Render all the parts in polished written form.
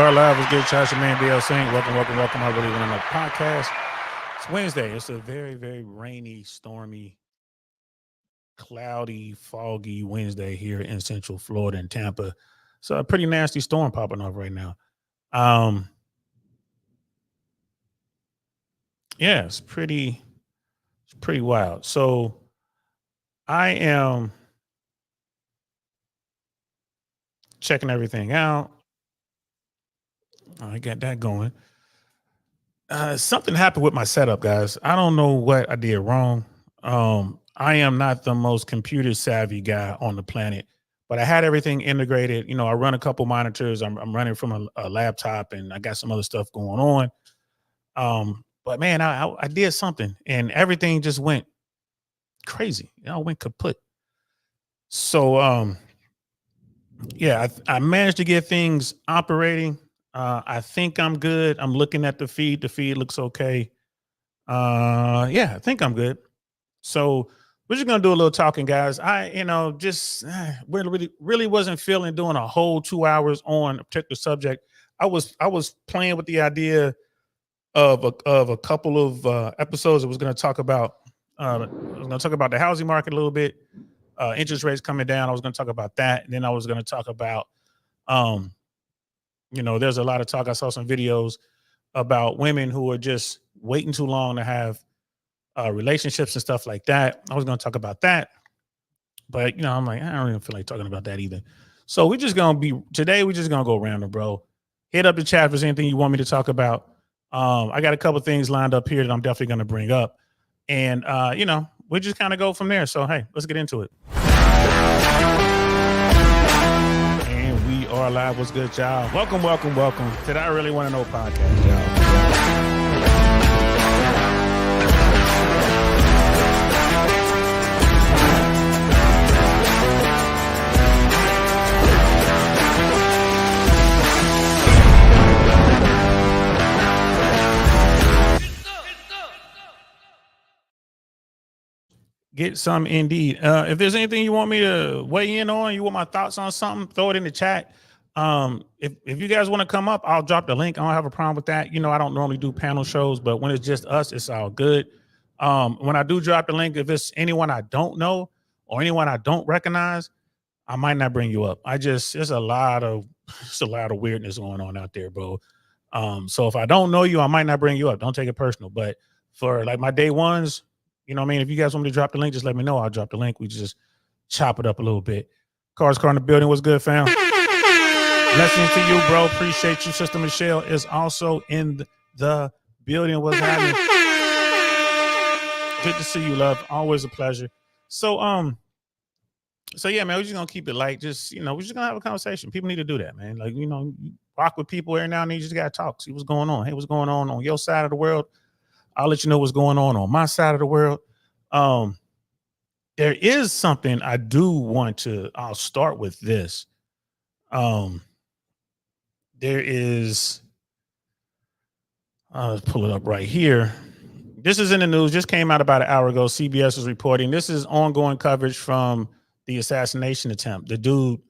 are live. What's good, Josh? Your man, BL Saint. Welcome. I really want to know podcast. It's Wednesday. It's a very, very rainy, stormy, cloudy, foggy Wednesday here in Central Florida and Tampa. It's a pretty nasty storm popping off right now. Yeah, it's pretty wild. So I am checking everything out. I got that going. Something happened with my setup, guys. I don't know what I did wrong. I am not the most computer savvy guy on the planet, but I had everything integrated. You know, I run a couple monitors. I'm running from a laptop, and I got some other stuff going on. But man, I did something, and everything just went crazy. You know, went kaput. So yeah, I managed to get things operating. I think I'm good. I'm looking at the feed. The feed looks okay. Yeah, I think I'm good. So we're just gonna do a little talking, guys. Just really wasn't feeling doing a whole 2 hours on a particular subject. I was playing with the idea of a couple of episodes. I was going to talk about the housing market a little bit. Interest rates coming down. I was going to talk about that, and then I was going to talk about there's a lot of talk. I saw some videos about women who are just waiting too long to have relationships and stuff like that. I was going to talk about that, but I'm like, I don't even feel like talking about that either. So we're just going to go random, bro. Hit up the chat if there's anything you want me to talk about. I got a couple things lined up here that I'm definitely going to bring up, and we just kind of go from there. So hey, let's get into it. And we are live. What's good, y'all? Welcome to the I Really Want to Know podcast, y'all. Get some indeed. If there's anything you want me to weigh in on, you want my thoughts on something, throw it in the chat. If you guys want to come up, I'll drop the link. I don't have a problem with that. I don't normally do panel shows, but when it's just us, it's all good. When I do drop the link, if it's anyone I don't know or anyone I don't recognize, I might not bring you up. There's a lot of weirdness going on out there, bro. So if I don't know you, I might not bring you up. Don't take it personal. But for like my day ones, if you guys want me to drop the link, just let me know. I'll drop the link. We just chop it up a little bit. Car in the building. What's good, fam? Blessings to you, bro. Appreciate you. Sister Michelle is also in the building. What's happening? Good to see you, love. Always a pleasure. So yeah, man, we're just gonna keep it light. Just we're just gonna have a conversation. People need to do that, man. Like, you rock with people every now and then. You just gotta talk. See what's going on. Hey, what's going on your side of the world? I'll let you know what's going on my side of the world. There is something I do want to. I'll start with this. There is. I'll pull it up right here. This is in the news. Just came out about an hour ago. CBS is reporting. This is ongoing coverage from the assassination attempt. The dude,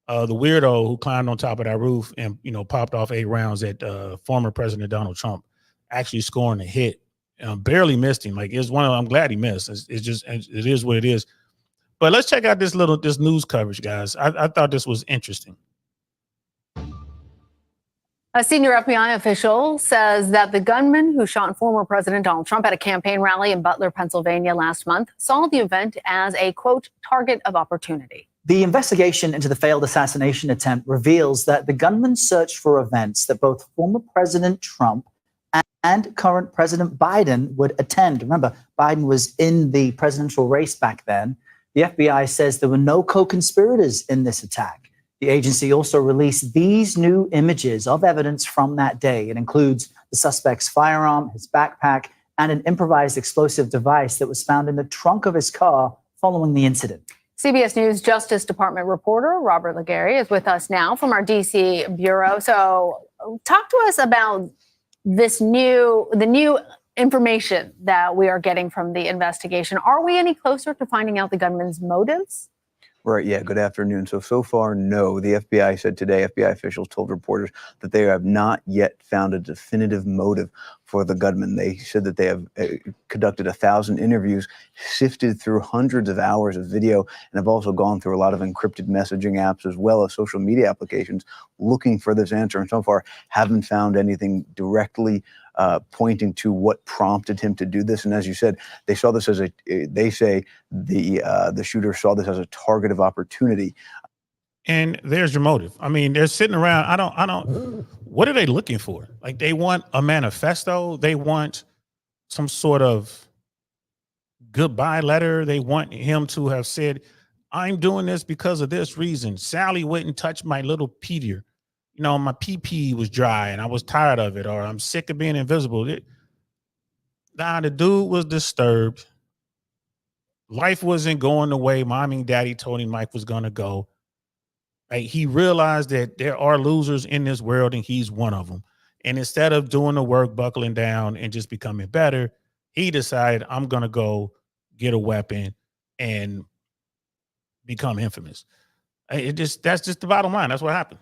the weirdo who climbed on top of that roof and popped off 8 rounds at former President Donald Trump, actually scoring a hit. Barely missed him. Like, it's one of them. I'm glad he missed. It is what it is. But let's check out this news coverage, guys. I thought this was interesting. A senior FBI official says that the gunman who shot former President Donald Trump at a campaign rally in Butler, Pennsylvania last month saw the event as a, quote, target of opportunity. The investigation into the failed assassination attempt reveals that the gunman searched for events that both former President Trump and current President Biden would attend. Remember, Biden was in the presidential race back then. The FBI says there were no co-conspirators in this attack. The agency also released these new images of evidence from that day. It includes the suspect's firearm, his backpack, and an improvised explosive device that was found in the trunk of his car following the incident. CBS News Justice Department reporter Robert Legary is with us now from our D.C. bureau. So talk to us about the new information that we are getting from the investigation. Are we any closer to finding out the gunman's motives? Right. Yeah. Good afternoon. So far, no. The FBI said today, FBI officials told reporters that they have not yet found a definitive motive for the gunman. They said that they have conducted 1,000 interviews, sifted through hundreds of hours of video, and have also gone through a lot of encrypted messaging apps as well as social media applications looking for this answer. And so far, haven't found anything directly pointing to what prompted him to do this. And as you said, they saw this as they say the shooter saw this as a target of opportunity. And there's your motive. I mean, they're sitting around. I don't, what are they looking for? Like, they want a manifesto. They want some sort of goodbye letter. They want him to have said, I'm doing this because of this reason. Sally wouldn't touch my little Peter. You know, my pee was dry and I was tired of it, or I'm sick of being invisible. The dude was disturbed. Life wasn't going the way mommy and daddy told him life was going to go. Right? He realized that there are losers in this world and he's one of them. And instead of doing the work, buckling down and just becoming better, he decided, I'm going to go get a weapon and become infamous. That's just the bottom line. That's what happened.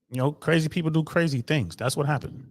You know, crazy people do crazy things. That's what happened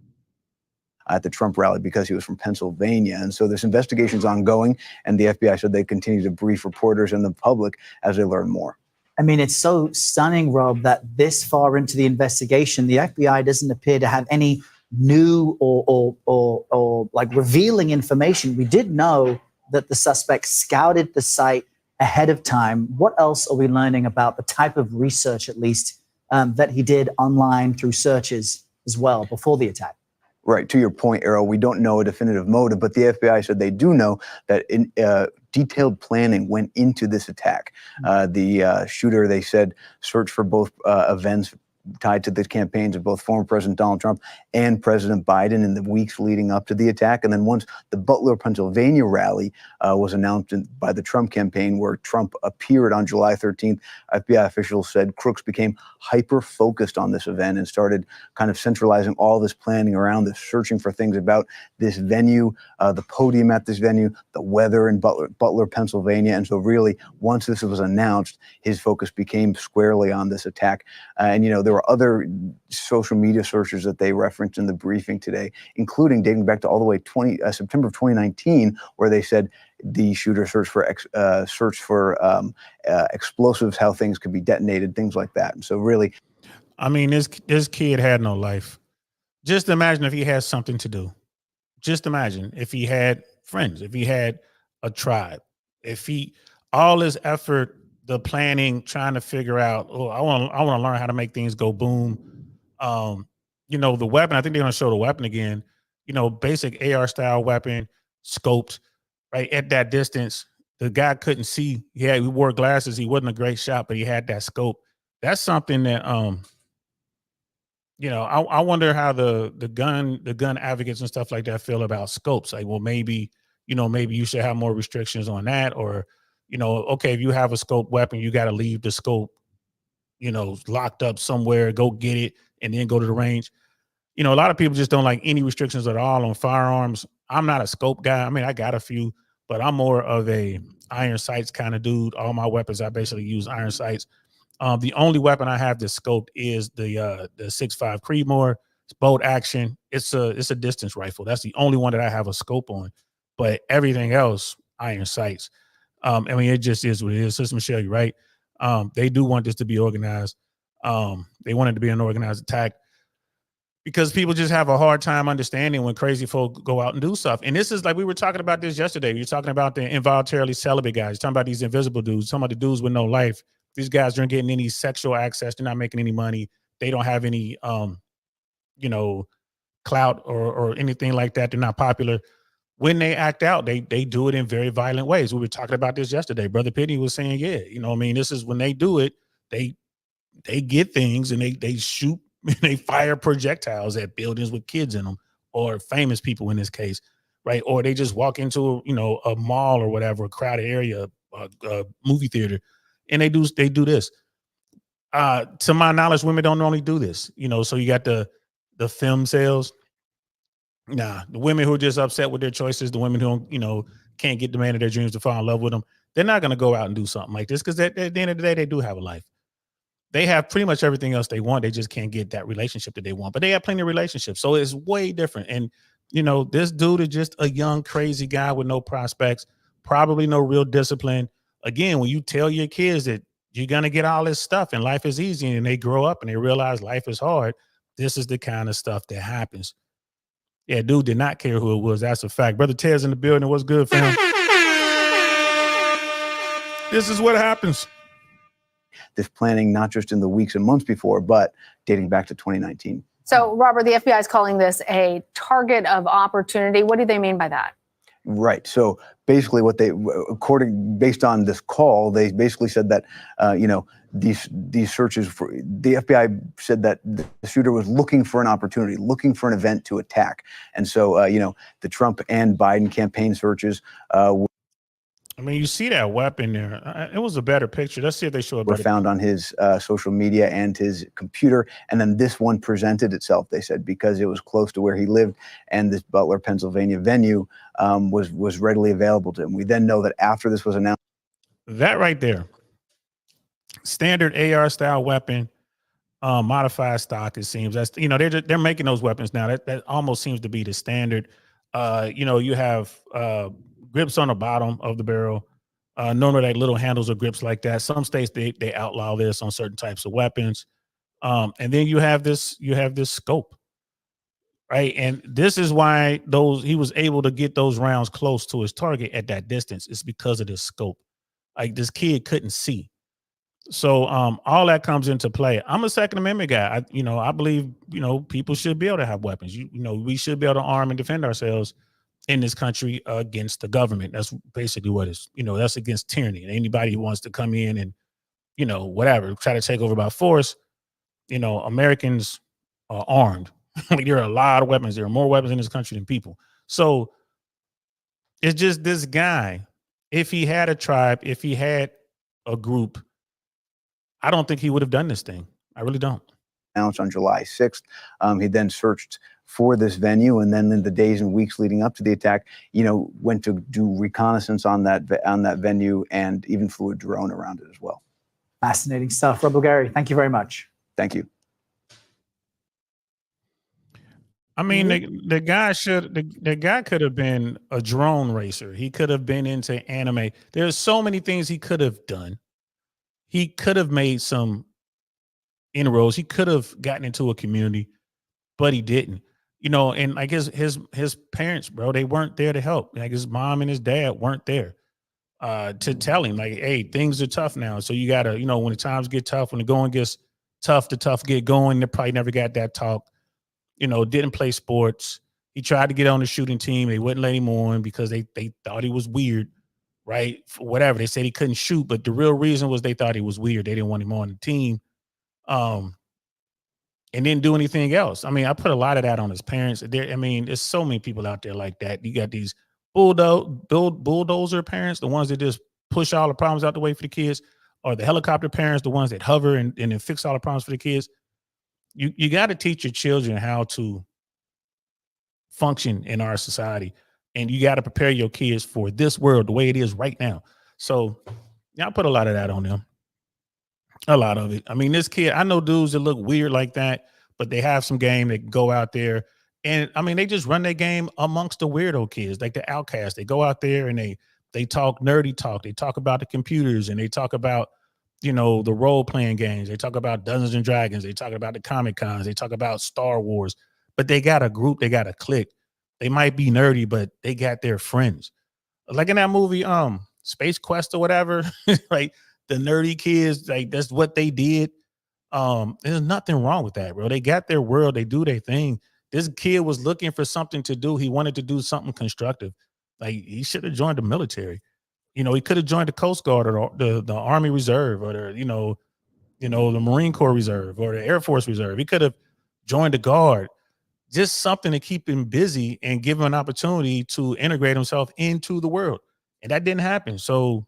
at the Trump rally because he was from Pennsylvania. And so this investigation's ongoing, and the FBI said they continue to brief reporters and the public as they learn more. I mean, it's so stunning, Rob, that this far into the investigation, the FBI doesn't appear to have any new or like revealing information. We did know that the suspect scouted the site ahead of time. What else are we learning about the type of research, at least, that he did online through searches as well before the attack? Right. To your point, Errol, we don't know a definitive motive, but the FBI said they do know that detailed planning went into this attack. The shooter, they said, searched for both events tied to the campaigns of both former President Donald Trump and President Biden in the weeks leading up to the attack. And then once the Butler, Pennsylvania rally was announced by the Trump campaign, where Trump appeared on July 13th, FBI officials said Crooks became hyper-focused on this event and started kind of centralizing all this planning around this, searching for things about this venue, the podium at this venue, the weather in Butler, Pennsylvania. And so really, once this was announced, his focus became squarely on this attack. And, you know, there were other social media searches that they referenced in the briefing today, including dating back to all the way September of 2019, where they said the shooter searched for explosives, how things could be detonated, things like that. And so really, I mean, this kid had no life. Just imagine if he had something to do. Just imagine if he had friends, if he had a tribe, if he, all his effort, the planning, trying to figure out, oh, I want to learn how to make things go boom. You know, the weapon, I think they're going to show the weapon again, you know, basic AR style weapon, scoped right at that distance. The guy couldn't see. He wore glasses. He wasn't a great shot, but he had that scope. That's something that, you know, I wonder how the gun advocates and stuff like that feel about scopes. Like, well, maybe, you know, maybe you should have more restrictions on that, or, you know, okay, if you have a scope weapon, you got to leave the scope, you know, locked up somewhere, go get it, and then go to the range. You know, a lot of people just don't like any restrictions at all on firearms. I'm not a scope guy. I mean, I got a few, but I'm more of a iron sights kind of dude. All my weapons, I basically use iron sights. The only weapon I have that's scoped is the 6.5 Creedmoor. It's bolt action. It's a distance rifle. That's the only one that I have a scope on. But everything else, iron sights. I mean, it just is what it is. Sister Michelle, you're right. They do want this to be organized. They want it to be an organized attack because people just have a hard time understanding when crazy folk go out and do stuff. And this is like, we were talking about this yesterday. We were talking about the involuntarily celibate guys. You're talking about these invisible dudes, talking about the dudes with no life. These guys aren't getting any sexual access. They're not making any money. They don't have any, you know, clout or anything like that. They're not popular. When they act out, they do it in very violent ways. We were talking about this yesterday. Brother Pitney was saying, yeah, you know what I mean? This is when they do it, they get things and they shoot, they fire projectiles at buildings with kids in them, or famous people in this case, right? Or they just walk into, you know, a mall or whatever, a crowded area, a movie theater, and they do this. To my knowledge, women don't normally do this, you know. So you got the film sales. Nah, the women who are just upset with their choices, the women who don't, you know, can't get the man of their dreams to fall in love with them, they're not going to go out and do something like this because at the end of the day, they do have a life. They have pretty much everything else they want. They just can't get that relationship that they want, but they have plenty of relationships. So it's way different. And, this dude is just a young, crazy guy with no prospects, probably no real discipline. Again, when you tell your kids that you're going to get all this stuff and life is easy and they grow up and they realize life is hard, this is the kind of stuff that happens. Yeah, dude did not care who it was. That's a fact. Brother Ted's in the building. What's good, fam? This is what happens. This planning, not just in the weeks and months before, but dating back to 2019. So, Robert, the FBI is calling this a target of opportunity. What do they mean by that? Right. So basically what based on this call, they basically said that, these searches the FBI said that the shooter was looking for an opportunity, looking for an event to attack. And so, the Trump and Biden campaign searches, you see that weapon there. It was a better picture. Let's see if they show a were better found on his social media and his computer. And then this one presented itself, they said, because it was close to where he lived and this Butler, Pennsylvania venue was readily available to him. We then know that after this was announced. That right there, standard AR style weapon, modified stock, it seems. That's, they're making those weapons now. That almost seems to be the standard. You have grips on the bottom of the barrel. Normally, like little handles or grips like that. Some states they outlaw this on certain types of weapons. And then you have this scope, right? And this is why he was able to get those rounds close to his target at that distance. It's because of this scope. Like this kid couldn't see. So all that comes into play. I'm a Second Amendment guy. I believe people should be able to have weapons. We should be able to arm and defend ourselves in this country against the government. That's basically what it's, that's against tyranny. And anybody who wants to come in and, whatever, try to take over by force, Americans are armed. There are a lot of weapons. There are more weapons in this country than people. So it's just this guy. If he had a tribe, if he had a group, I don't think he would have done this thing. I really don't. Announced on July 6th. He then searched for this venue, and then in the days and weeks leading up to the attack, went to do reconnaissance on that venue and even flew a drone around it as well. Fascinating stuff. Rob Bulgari, thank you very much. Thank you. The guy could have been a drone racer. He could have been into anime. There's so many things he could have done. He could have made some inroads. He could have gotten into a community, but he didn't. And like his parents, bro, they weren't there to help. Like his mom and his dad weren't there to tell him, like, hey, things are tough now. So you gotta, when the times get tough, when the going gets tough, the tough get going. They probably never got that talk. Didn't play sports. He tried to get on the shooting team. They wouldn't let him on because they thought he was weird, right? For whatever. They said he couldn't shoot, but the real reason was they thought he was weird. They didn't want him on the team. And didn't do anything else. I put a lot of that on his parents. There's so many people out there like that. You got these bulldozer parents, the ones that just push all the problems out the way for the kids, or the helicopter parents, the ones that hover and then fix all the problems for the kids. You got to teach your children how to function in our society, and you got to prepare your kids for this world the way it is right now. So I put a lot of that on them. A lot of it. This kid, I know dudes that look weird like that, but they have some game. They go out there and they just run their game amongst the weirdo kids, like the outcasts. They go out there and they talk nerdy talk. They talk about the computers and they talk about, the role playing games. They talk about Dungeons and Dragons. They talk about the Comic Cons. They talk about Star Wars, but they got a group. They got a clique. They might be nerdy, but they got their friends. Like in that movie, Space Quest or whatever, like, the nerdy kids, like that's what they did. There's nothing wrong with that, bro. They got their world. They do their thing. This kid was looking for something to do. He wanted to do something constructive. Like he should have joined the military. He could have joined the Coast Guard or the Army Reserve or the Marine Corps Reserve or the Air Force Reserve. He could have joined the Guard. Just something to keep him busy and give him an opportunity to integrate himself into the world. And that didn't happen. So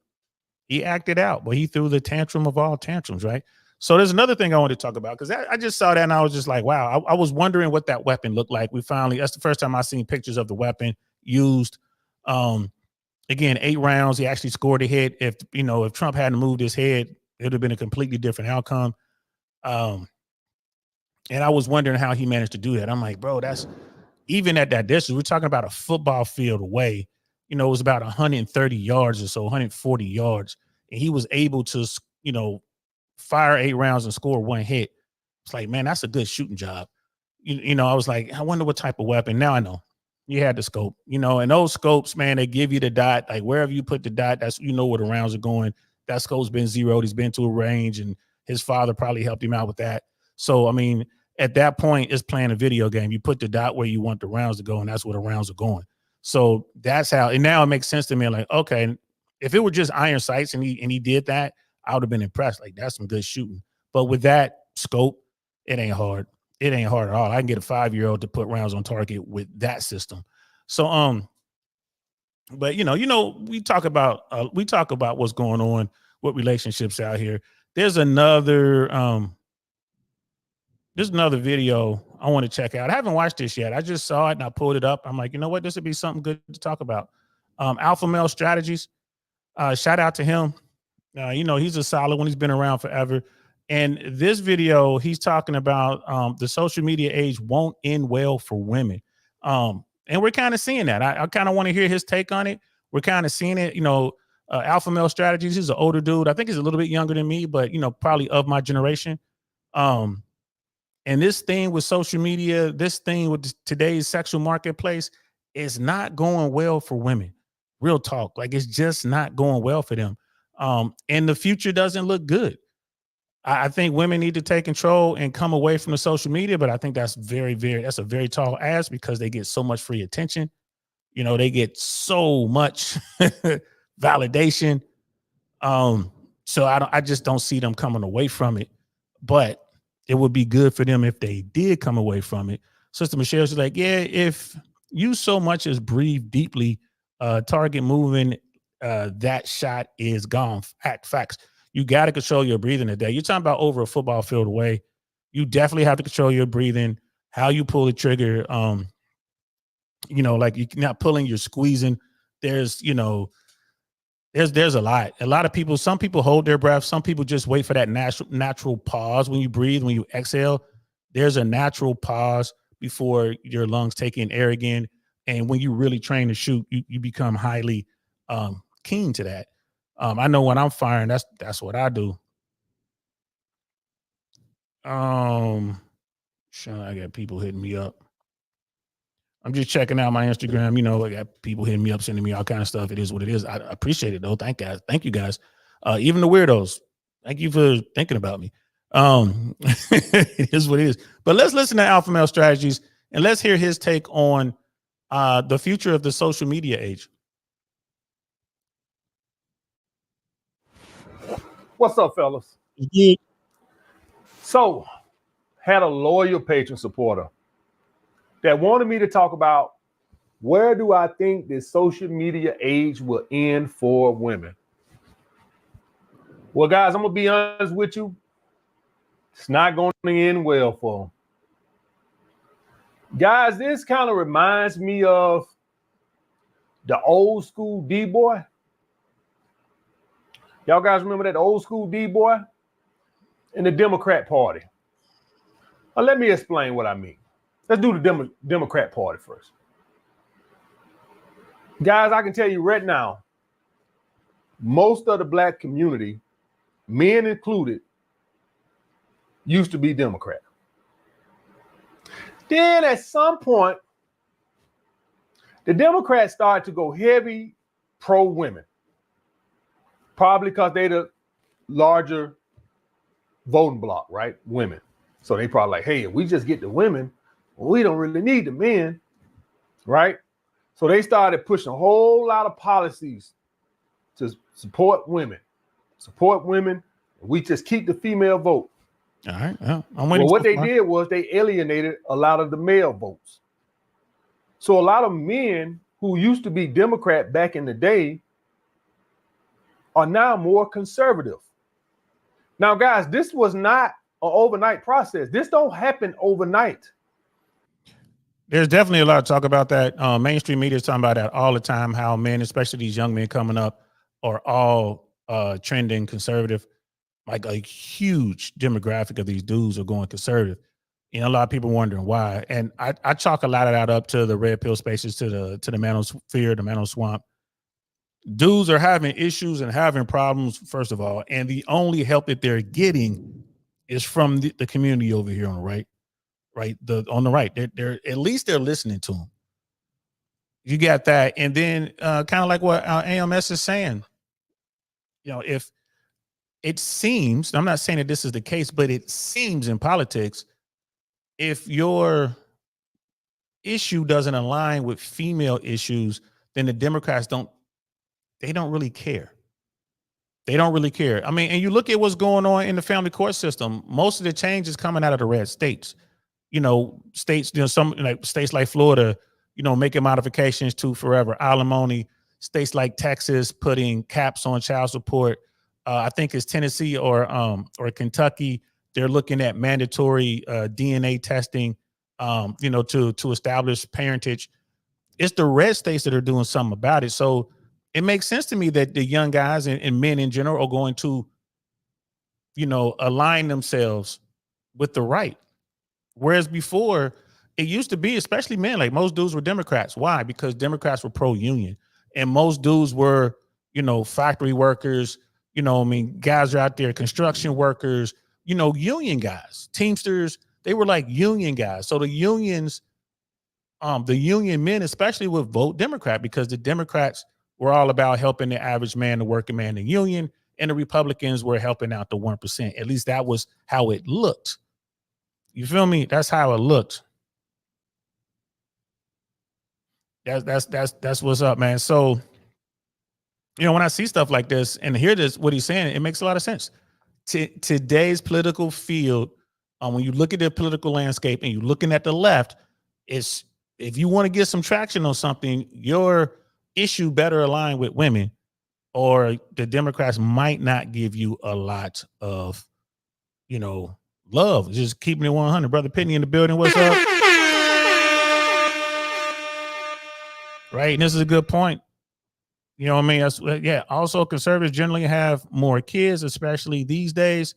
he acted out, but he threw the tantrum of all tantrums, right? So there's another thing I want to talk about because I just saw that and I was just like, wow, I was wondering what that weapon looked like. That's the first time I seen pictures of the weapon used. again, 8 rounds. He actually scored a hit. If Trump hadn't moved his head, it would have been a completely different outcome. And I was wondering how he managed to do that. I'm like, bro, that's even at that distance. We're talking about a football field away. It was about 130 yards or so, 140 yards, and he was able to, fire 8 rounds and score 1 hit. It's like, man, that's a good shooting job. I was like, I wonder what type of weapon. Now I know. You had the scope, and those scopes, man, they give you the dot. Like wherever you put the dot, that's where the rounds are going. That scope's been zeroed. He's been to a range, and his father probably helped him out with that. So, I mean, at that point, it's playing a video game. You put the dot where you want the rounds to go, and that's where the rounds are going. So that's how. And now it makes sense to me. Like, okay, if it were just iron sights and he did that, I would have been impressed. Like that's some good shooting. But with that scope, it ain't hard. It ain't hard at all. I can get a 5-year-old to put rounds on target with that system. So, but we talk about what's going on with relationships out here. There's another video I want to check out. I haven't watched this yet. I just saw it and I pulled it up. I'm like, you know what? This would be something good to talk about. Alpha Male Strategies. Shout out to him. He's a solid one. He's been around forever. And this video, he's talking about the social media age won't end well for women. And we're kind of seeing that. I kind of want to hear his take on it. We're kind of seeing it. Alpha Male Strategies, he's an older dude. I think he's a little bit younger than me, but, probably of my generation. And this thing with social media, this thing with today's sexual marketplace is not going well for women. Real talk. Like it's just not going well for them. And the future doesn't look good. I think women need to take control and come away from the social media, but I think that's that's a very tall ask because they get so much free attention. They get so much validation. So I just don't see them coming away from it, but it would be good for them if they did come away from it. Sister Michelle's like, yeah, if you so much as breathe deeply, target moving, that shot is gone. Facts. You got to control your breathing today. You're talking about over a football field away. You definitely have to control your breathing, how you pull the trigger. Like you're not pulling, you're squeezing. There's a lot. A lot of people, some people hold their breath. Some people just wait for that natural pause when you breathe, when you exhale. There's a natural pause before your lungs take in air again. And when you really train to shoot, you become highly keen to that. I know when I'm firing, that's what I do. I got people hitting me up. I'm just checking out my Instagram. I got people hitting me up, sending me all kind of stuff. It is what it is. I appreciate it though. Thank you guys. Even the weirdos. Thank you for thinking about me. It is what it is. But let's listen to Alpha Male Strategies and let's hear his take on the future of the social media age. What's up, fellas? So, had a loyal patron supporter that wanted me to talk about where do I think this social media age will end for women. Well, guys, I'm going to be honest with you. It's not going to end well for them. Guys, this kind of reminds me of the old school D-boy. Y'all guys remember that old school D-boy in the Democrat Party? Now, let me explain what I mean. Let's do the Democrat Party first. Guys, I can tell you right now, most of the black community, men included, used to be Democrat. Then at some point, the Democrats started to go heavy pro-women. Probably because they're the larger voting bloc, right? Women. So they probably like, hey, if we just get the women, well, we don't really need the men, right? So they started pushing a whole lot of policies to support women. We just keep the female vote. All right. Yeah, I'm waiting. Well, what they did was they alienated a lot of the male votes. So a lot of men who used to be Democrat back in the day are now more conservative. Now, guys, this was not an overnight process. This don't happen overnight. There's definitely a lot of talk about that. Mainstream media is talking about that all the time, how men, especially these young men coming up, are all trending conservative. Like a huge demographic of these dudes are going conservative. You know, a lot of people wondering why. And I chalk a lot of that up to the red pill spaces, to the manosphere, the mano swamp. Dudes are having issues and having problems, first of all, and the only help that they're getting is from the community over here on the right. On the right, they're at least they're listening to them. You got that, and then kind of like what AMS is saying. You know, if it seems, I'm not saying that this is the case, but it seems in politics, if your issue doesn't align with female issues, then the Democrats don't really care. They don't really care. I mean, and you look at what's going on in the family court system. Most of the change is coming out of the red states. You know, states, you know, some like states like Florida, you know, making modifications to forever alimony. States like Texas putting caps on child support. I think it's Tennessee or Kentucky. They're looking at mandatory DNA testing, you know, to establish parentage. It's the red states that are doing something about it. So it makes sense to me that the young guys and men in general are going to, you know, align themselves with the right. Whereas before, it used to be, especially men, like most dudes were Democrats. Why? Because Democrats were pro-union. And most dudes were, you know, factory workers, you know, I mean, guys are out there, construction workers, you know, union guys, Teamsters, they were like union guys. So the unions, the union men especially would vote Democrat because the Democrats were all about helping the average man, the working man, the union, and the Republicans were helping out the 1%. At least that was how it looked. You feel me? That's how it looked. That's what's up, man. So, you know, when I see stuff like this and hear this, what he's saying, it makes a lot of sense. Today's political field, when you look at the political landscape and you're looking at the left, it's, if you want to get some traction on something, your issue better align with women, or the Democrats might not give you a lot of, you know, love. Just keeping it 100. Brother Pitney in the building. What's up? Right. And this is a good point. You know what I mean? That's, yeah. Also, conservatives generally have more kids, especially these days.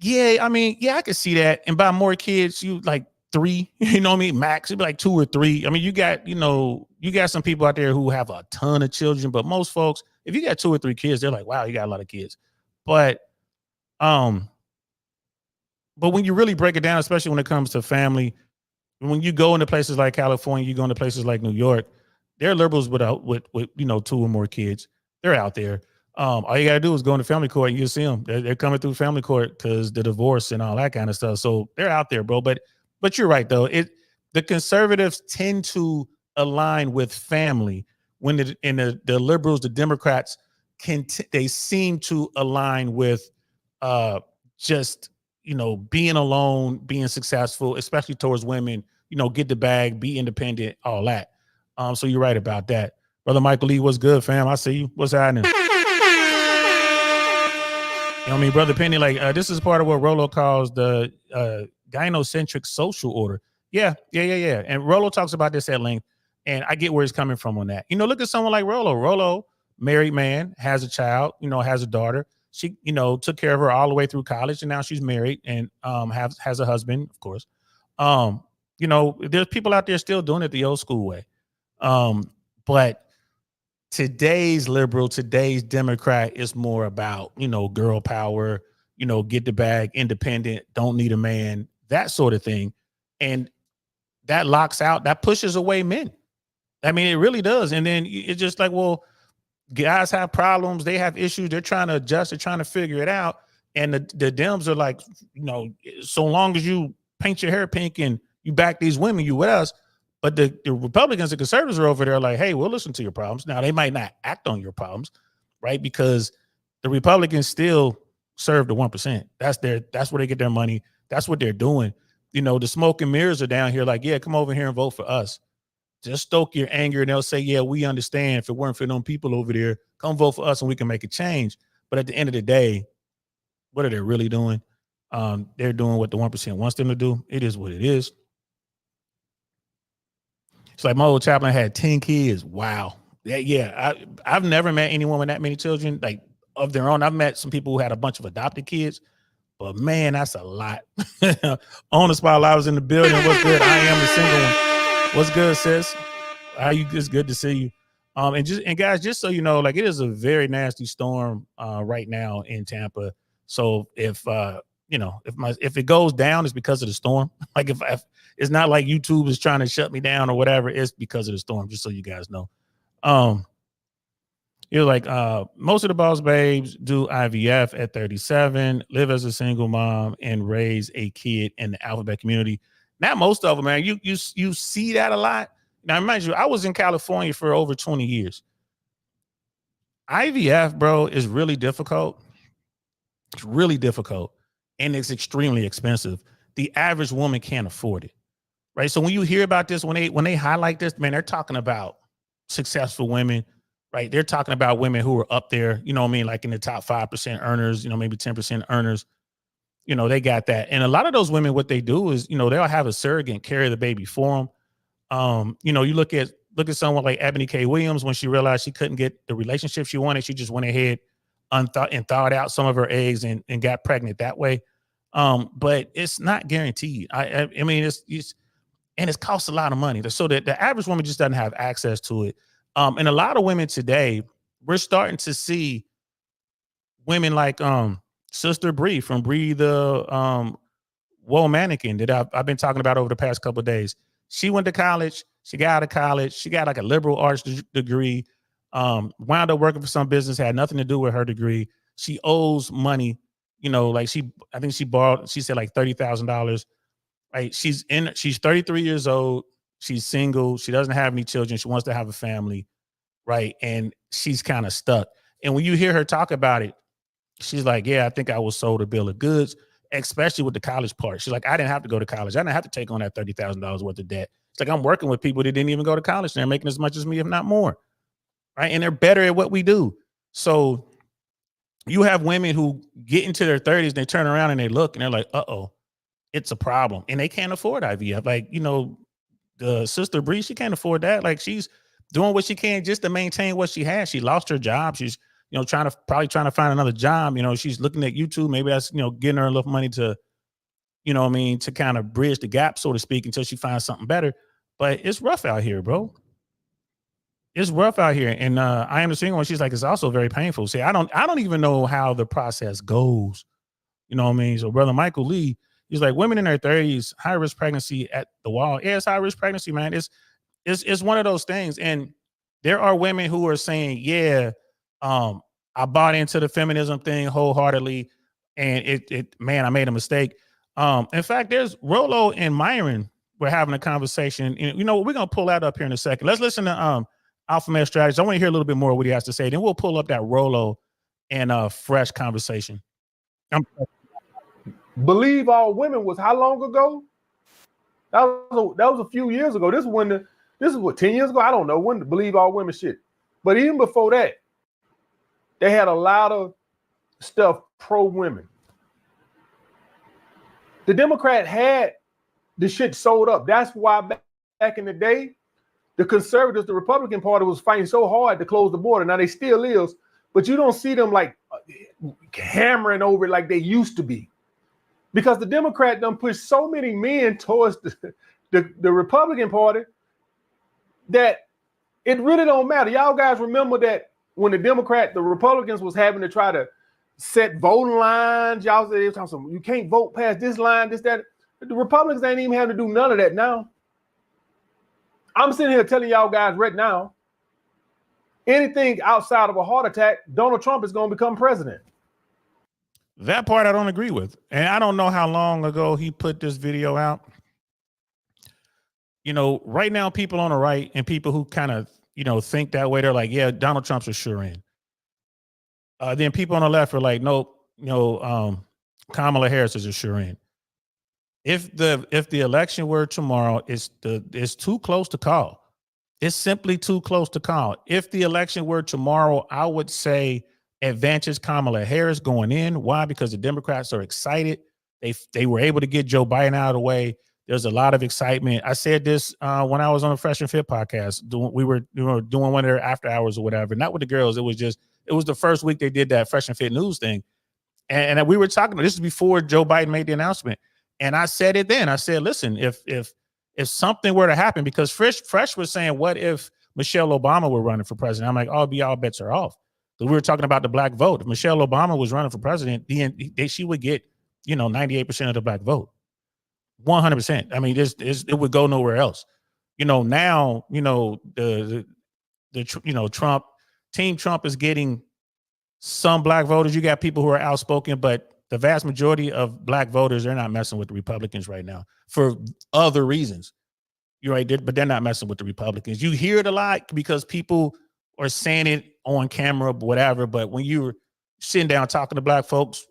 Yeah. I mean, yeah, I could see that. And by more kids, you like 3, you know what I mean? Max, it'd be like 2 or 3. I mean, you got, you know, you got some people out there who have a ton of children, but most folks, if you got 2 or 3 kids, they're like, wow, you got a lot of kids. But when you really break it down, especially when it comes to family, when you go into places like California, you go into places like New York, they're liberals with you know, 2 or more kids. They're out there. All you gotta do is go into family court and you see them. They're coming through family court because the divorce and all that kind of stuff. So they're out there, bro. But you're right though. The conservatives tend to align with family when the liberals, the Democrats they seem to align with just, you know, being alone, being successful, especially towards women, you know, get the bag, be independent, all that. So you're right about that. Brother Michael Lee, what's good, fam? I see you. What's happening? You know what I mean? Brother Penny, like, this is part of what Rollo calls the gynocentric social order. Yeah. And Rollo talks about this at length, and I get where he's coming from on that. You know, look at someone like Rollo. Rollo, married man, has a child, you know, has a daughter. She, you know, took care of her all the way through college, and now she's married and has a husband, of course. You know, there's people out there still doing it the old school way. But today's liberal, today's Democrat is more about, you know, girl power, you know, get the bag, independent, don't need a man, that sort of thing. And that locks out, that pushes away men. I mean, it really does. And then it's just like, well, guys have problems, they have issues, they're trying to adjust, they're trying to figure it out. And the Dems are like, you know, so long as you paint your hair pink and you back these women, you with us. But the Republicans, the conservatives are over there like, hey, we'll listen to your problems. Now, they might not act on your problems, right? Because the Republicans still serve the 1%. That's where they get their money. That's what they're doing. You know, the smoke and mirrors are down here like, yeah, come over here and vote for us. Just stoke your anger and they'll say, yeah, we understand. If it weren't for them people over there, come vote for us and we can make a change. But at the end of the day, what are they really doing? They're doing what the 1% wants them to do. It is what it is. It's like my old chaplain had 10 kids. Wow. Yeah. I've never met anyone with that many children, like of their own. I've met some people who had a bunch of adopted kids, but man, that's a lot. On the spot, I was in the building. What's good? I am the single one. What's good, sis? How you? It's good to see you. And guys, just so you know, like it is a very nasty storm right now in Tampa. So if if it goes down, it's because of the storm. Like if it's not like YouTube is trying to shut me down or whatever, it's because of the storm, just so you guys know. You're like, most of the boss babes do IVF at 37, live as a single mom, and raise a kid in the alphabet community. Not most of them, man. You see that a lot. Now, mind you, I was in California for over 20 years. IVF, bro, is really difficult. It's really difficult, and it's extremely expensive. The average woman can't afford it, right? So when you hear about this, when they highlight this, man, they're talking about successful women, right? They're talking about women who are up there, you know what I mean, like in the top 5% earners, maybe 10% earners. They got that. And a lot of those women, what they do is, they'll have a surrogate carry the baby for them. You look at someone like Ebony K. Williams. When she realized she couldn't get the relationship she wanted, she just went ahead and thawed out some of her eggs and got pregnant that way. But it's not guaranteed. I mean, it's costs a lot of money. So that the average woman just doesn't have access to it. And a lot of women today, we're starting to see women like Sister Bree from Bree the Woe Mannequin that I've been talking about over the past couple of days. She went to college. She got out of college. She got like a liberal arts degree. Wound up working for some business, had nothing to do with her degree. She owes money, like I think she borrowed, she said like $30,000. Right. She's 33 years old. She's single. She doesn't have any children. She wants to have a family. Right. And she's kind of stuck. And when you hear her talk about it, she's like, yeah, I think I was sold a bill of goods, especially with the college part. She's like, I didn't have to go to college. I didn't have to take on that $30,000 worth of debt. It's like, I'm working with people that didn't even go to college. And they're making as much as me, if not more. Right. And they're better at what we do. So you have women who get into their 30s, and they turn around and they look and they're like, uh-oh, it's a problem. And they can't afford IVF. Like, the Sister Bree, she can't afford that. Like, she's doing what she can just to maintain what she has. She lost her job. She's, trying to find another job. She's looking at YouTube. Maybe that's, getting her enough money to, to kind of bridge the gap, so to speak, until she finds something better. But it's rough out here, bro. It's rough out here. And I am the single one. She's like, it's also very painful. See, I don't even know how the process goes. You know what I mean? So Brother Michael Lee, he's like, women in their 30s, high risk pregnancy at the wall. Yeah, it's high risk pregnancy, man. It's one of those things. And there are women who are saying, yeah, I bought into the feminism thing wholeheartedly, and I made a mistake. In fact, there's Rollo and Myron were having a conversation, and we're gonna pull that up here in a second. Let's listen to Alpha Male Strategist. I want to hear a little bit more of what he has to say. Then we'll pull up that Rollo and Fresh conversation. Believe All Women was how long ago? That was a few years ago. This is what, 10 years ago? I don't know when the Believe All Women shit. But even before that, they had a lot of stuff pro-women. The Democrat had the shit sold up. That's why back in the day, the conservatives, the Republican Party was fighting so hard to close the border. Now they still is, but you don't see them like hammering over it like they used to be. Because the Democrat done pushed so many men towards the Republican Party that it really don't matter. Y'all guys remember that when the Republicans was having to try to set voting lines, y'all said you can't vote past this line, this, that. The Republicans ain't even having to do none of that now. I'm sitting here telling y'all guys right now, anything outside of a heart attack, Donald Trump is going to become president. That part I don't agree with. And I don't know how long ago he put this video out. Right now, people on the right and people who kind of, think that way, they're like, yeah, Donald Trump's a sure in. Then people on the left are like, nope, Kamala Harris is a sure in. If the election were tomorrow, it's too close to call. It's simply too close to call. If the election were tomorrow, I would say advantage Kamala Harris going in. Why? Because the Democrats are excited. They were able to get Joe Biden out of the way. There's a lot of excitement. I said this when I was on the Fresh and Fit podcast. We were doing one of their after hours or whatever. Not with the girls. It was the first week they did that Fresh and Fit news thing. And we were talking, this is before Joe Biden made the announcement. And I said it then. I said, listen, if something were to happen, because Fresh was saying, what if Michelle Obama were running for president? I'm like, all bets are off. So we were talking about the black vote. If Michelle Obama was running for president, she would get, 98% of the black vote. 100%. I mean, it would go nowhere else. Now, Trump, Team Trump is getting some black voters. You got people who are outspoken, but the vast majority of black voters, they're not messing with the Republicans right now for other reasons. You're right, but they're not messing with the Republicans. You hear it a lot because people are saying it on camera, whatever. But when you're sitting down talking to black folks,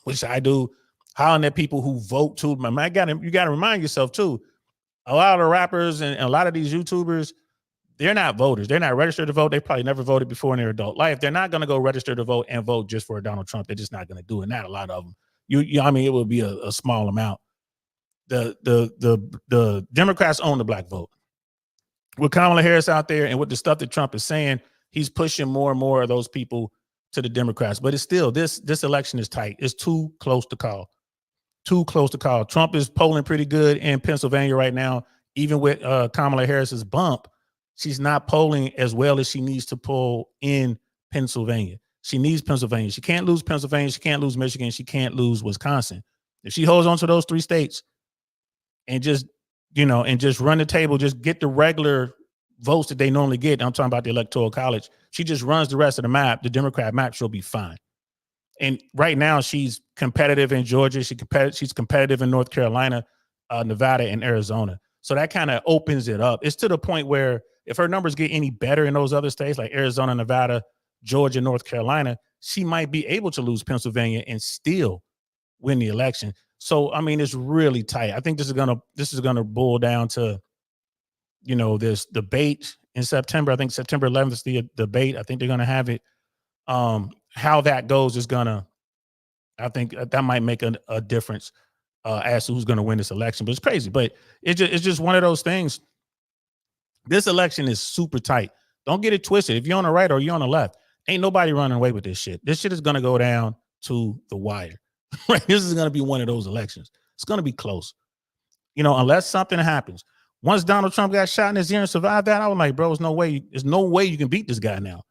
which I do, hollering at people who vote too, you got to remind yourself too. A lot of the rappers and a lot of these YouTubers, they're not voters. They're not registered to vote. They probably never voted before in their adult life. They're not going to go register to vote and vote just for Donald Trump. They're just not going to do it. Not a lot of them. It would be a small amount. The Democrats own the black vote. With Kamala Harris out there and with the stuff that Trump is saying, he's pushing more and more of those people to the Democrats. But it's still, this election is tight. It's too close to call. Too close to call. Trump is polling pretty good in Pennsylvania right now. Even with Kamala Harris's bump, she's not polling as well as she needs to poll in Pennsylvania. She needs Pennsylvania. She can't lose Pennsylvania. She can't lose Michigan. She can't lose Wisconsin. If she holds on to those 3 states and just run the table, just get the regular votes that they normally get. I'm talking about the Electoral College. She just runs the rest of the map, the Democrat map, she'll be fine. And right now she's competitive in Georgia. She's competitive in North Carolina, Nevada, and Arizona. So that kind of opens it up. It's to the point where if her numbers get any better in those other states like Arizona, Nevada, Georgia, North Carolina, she might be able to lose Pennsylvania and still win the election. So, I mean, it's really tight. I think this is gonna boil down to, this debate in September. I think September 11th is the debate. I think they're gonna have it. How that goes is I think that might make a difference as to who's gonna win this election. But it's crazy. But it's just one of those things. This election is super tight. Don't get it twisted. If you're on the right or you're on the left, ain't nobody running away with this shit. This shit is gonna go down to the wire. Right? This is going to be one of those elections. It's going to be close, unless something happens. Once Donald Trump got shot in his ear and survived that, I was like, bro, there's no way you can beat this guy now.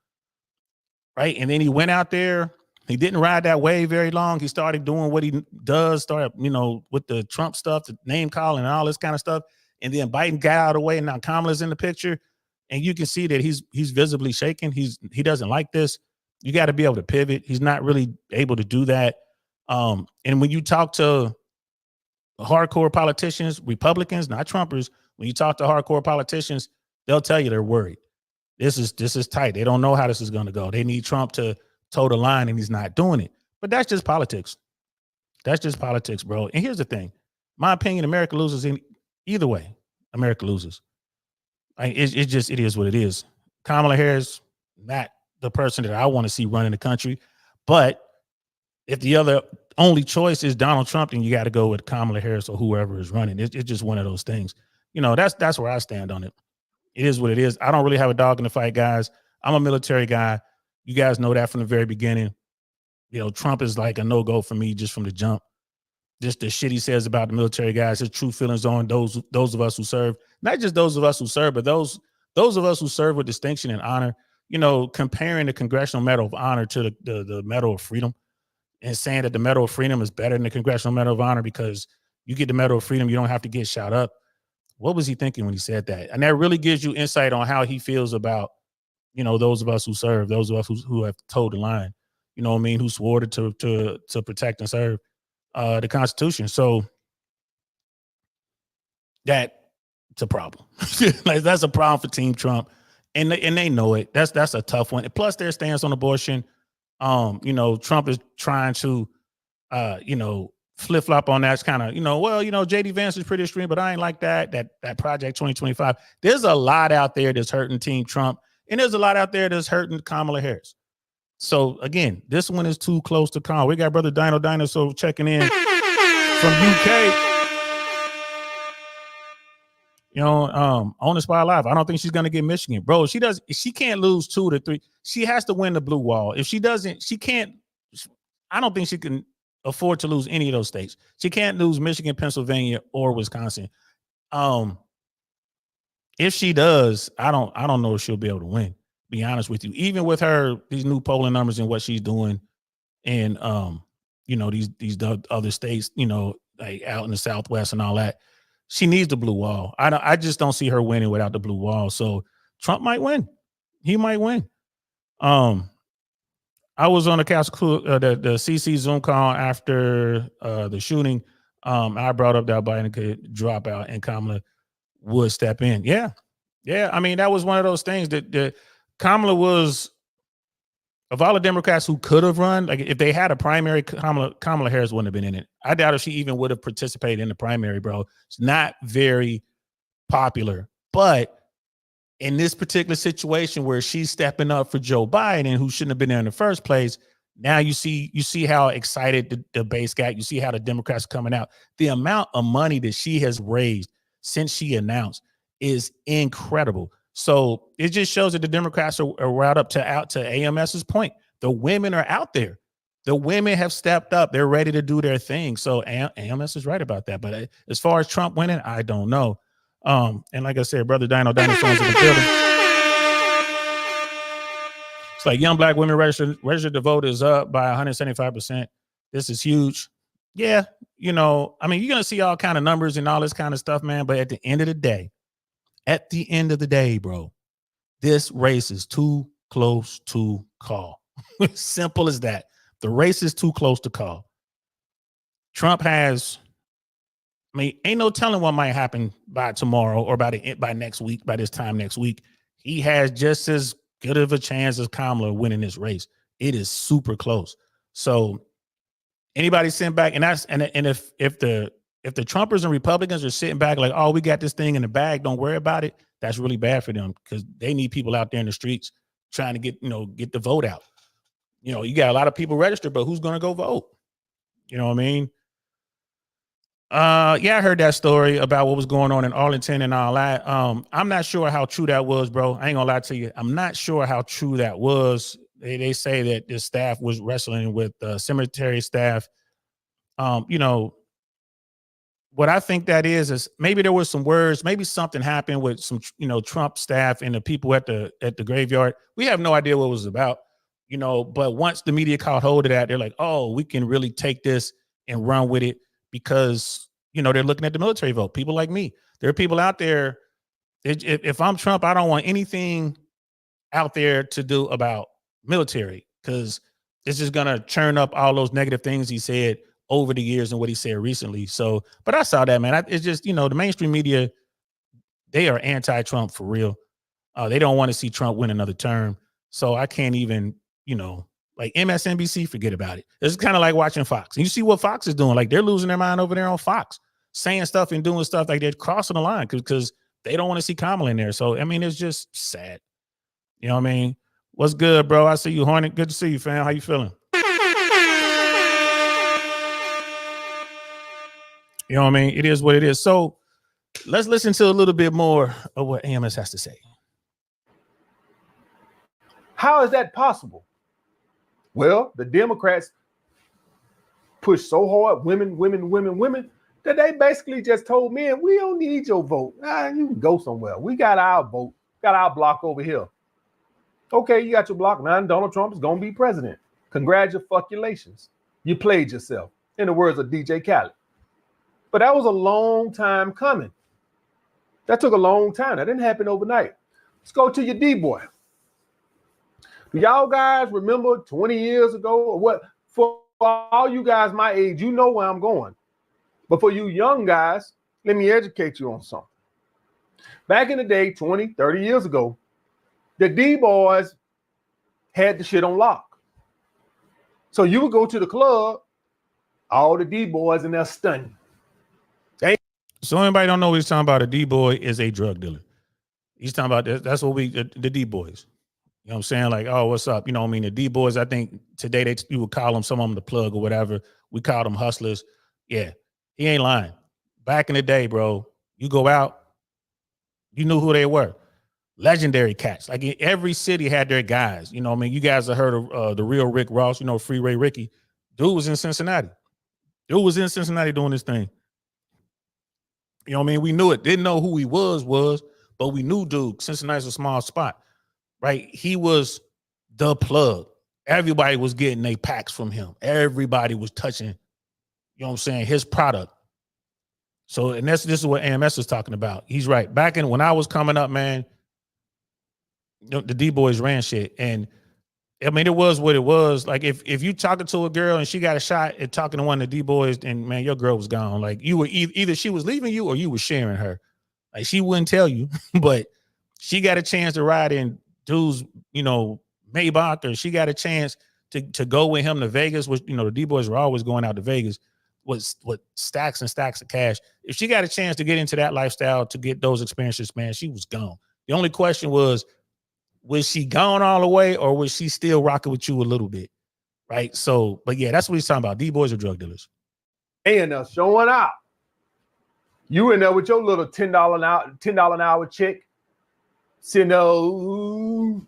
Right. And then he went out there. He didn't ride that wave very long. He started doing what he does, with the Trump stuff, the name calling and all this kind of stuff. And then Biden got out of the way and now Kamala's in the picture. And you can see that he's visibly shaking. He doesn't like this. You got to be able to pivot. He's not really able to do that. And when you talk to hardcore politicians, Republicans, not Trumpers, when you talk to hardcore politicians, they'll tell you they're worried. This is tight. They don't know how this is going to go. They need Trump to toe the line and he's not doing it. But that's just politics. That's just politics, bro. And here's the thing. My opinion, America loses in either way. America loses. It is what it is. Kamala Harris, not the person that I want to see running the country, but if the only choice is Donald Trump, then you got to go with Kamala Harris or whoever is running. It's just one of those things. That's where I stand on it. It is what it is. I don't really have a dog in the fight, guys. I'm a military guy. You guys know that from the very beginning. Trump is like a no-go for me just from the jump. Just the shit he says about the military guys, his true feelings on those of us who serve. Not just those of us who serve, but those of us who serve with distinction and honor. Comparing the Congressional Medal of Honor to the Medal of Freedom. And saying that the Medal of Freedom is better than the Congressional Medal of Honor because you get the Medal of Freedom, you don't have to get shot up. What was he thinking when he said that? And that really gives you insight on how he feels about, those of us who serve, those of us who have toed the line, who swore to protect and serve the Constitution. So that's a problem. That's a problem for Team Trump. And they know it. That's a tough one. And plus their stance on abortion. Trump is trying to, flip-flop on that. It's kind of, JD Vance is pretty extreme, but I ain't like that Project 2025. There's a lot out there that's hurting Team Trump, and there's a lot out there that's hurting Kamala Harris. So, again, this one is too close to call. We got Brother Dino Dinosaur checking in from UK. On the spot live. I don't think she's gonna get Michigan, bro. She can't lose 2 to 3. She has to win the blue wall. If she doesn't, she can't. I don't think she can afford to lose any of those states. She can't lose Michigan, Pennsylvania, or Wisconsin. If she does, I don't know if she'll be able to win. Be honest with you, even with her these new polling numbers and what she's doing, and these other states, like out in the Southwest and all that. She needs the blue wall. I just don't see her winning without the blue wall. So Trump might win. He might win. I was on the CC Zoom call after the shooting. I brought up that Biden could drop out and Kamala would step in. Yeah. I mean, that was one of those things that Kamala was, of all the Democrats who could have run, like if they had a primary, Kamala Harris wouldn't have been in it. I doubt if she even would have participated in the primary, bro. It's not very popular. But in this particular situation where she's stepping up for Joe Biden, who shouldn't have been there in the first place, now you see how excited the base got. You see how the Democrats are coming out. The amount of money that she has raised since she announced is incredible. So it just shows that the Democrats are right out to AMS's point. The women are out there. The women have stepped up. They're ready to do their thing. So AMS is right about that. But as far as Trump winning, I don't know. And like I said, brother Dino's in the building. It's like young black women registered to vote is up by 175%. This is huge. Yeah, I mean, you're gonna see all kind of numbers and all this kind of stuff, man. But at the end of the day, bro, this race is too close to call. Simple as that. The race is too close to call. Trump has, I mean, ain't no telling what might happen by tomorrow or by next week, by this time next week. He has just as good of a chance as Kamala winning this race. It is super close. So anybody sitting back, and if the Trumpers and Republicans are sitting back like, oh, we got this thing in the bag, don't worry about it, that's really bad for them because they need people out there in the streets trying to get the vote out. You got a lot of people registered, but who's going to go vote? You know what I mean? Yeah, I heard that story about what was going on in Arlington and all that. I'm not sure how true that was, bro. I ain't gonna lie to you. I'm not sure how true that was. They say that the staff was wrestling with cemetery staff. What I think that is maybe there was some words, maybe something happened with some, Trump staff and the people at the graveyard. We have no idea what it was about, but once the media caught hold of that, they're like, oh, we can really take this and run with it because, they're looking at the military vote. People like me, there are people out there. If I'm Trump, I don't want anything out there to do about military because it's just going to churn up all those negative things he said over the years and what he said recently. So, but I saw that, man. It's just, the mainstream media, they are anti-Trump for real. They don't want to see Trump win another term. So I can't even, like MSNBC, forget about it. It's kind of like watching Fox. And you see what Fox is doing. Like they're losing their mind over there on Fox, saying stuff and doing stuff like they're crossing the line because they don't want to see Kamala in there. So, I mean, it's just sad. You know what I mean? What's good, bro? I see you, Hornet. Good to see you, fam. How you feeling? You know what I mean? It is what it is. So let's listen to a little bit more of what AMS has to say. How is that possible? Well, the Democrats push so hard, women, that they basically just told men, we don't need your vote. You can go somewhere. We got our vote, got our block over here. Okay, you got your block. Now Donald Trump is going to be president. Congratulations. You played yourself, in the words of DJ Khaled. But that was a long time coming. That took a long time. That didn't happen overnight. Let's go to your D-boy. Do y'all guys remember 20 years ago or what? For all you guys my age, you know where I'm going. But for you young guys, let me educate you on something. Back in the day, 20, 30 years ago, the D-boys had the shit on lock. So you would go to the club, all the D-boys, and they're stunning. So anybody don't know what he's talking about, a D-boy is a drug dealer. He's talking about that's what the D-boys. You know what I'm saying? Like, oh, what's up? You know what I mean? The D-boys, I think today you would call them, some of them the plug or whatever. We call them hustlers. Yeah, he ain't lying. Back in the day, bro, you go out, You knew who they were. Legendary cats. Like every city had their guys. You know, I mean, you guys have heard of the real Rick Ross, you know, Freeway Ricky. Dude was in Cincinnati. Dude was in Cincinnati doing this thing. You know what I mean? We knew it. Didn't know who he was, but we knew dude. Cincinnati's a small spot, right? He was the plug. Everybody was getting their packs from him. Everybody was touching, you know what I'm saying, his product. So, and this is what AMS is talking about. He's right. Back in when I was coming up, man, the D-Boys ran shit. And I mean, it was what it was. Like if you talking to a girl and she got a shot at talking to one of the D-Boys, and man, your girl was gone. Like you were either she was leaving you or you were sharing her. Like she wouldn't tell you, but she got a chance to ride in dude's, you know, Maybach, or she got a chance to go with him to Vegas, which, you know, the D-Boys were always going out to Vegas with stacks and stacks of cash. If she got a chance to get into that lifestyle, to get those experiences, man, she was gone. The only question was she gone all the way, or was she still rocking with you a little bit? Right. So, but yeah, that's what he's talking about. D-Boys are drug dealers. And showing out. You in there with your little $10 an hour check, sitting there. Ooh.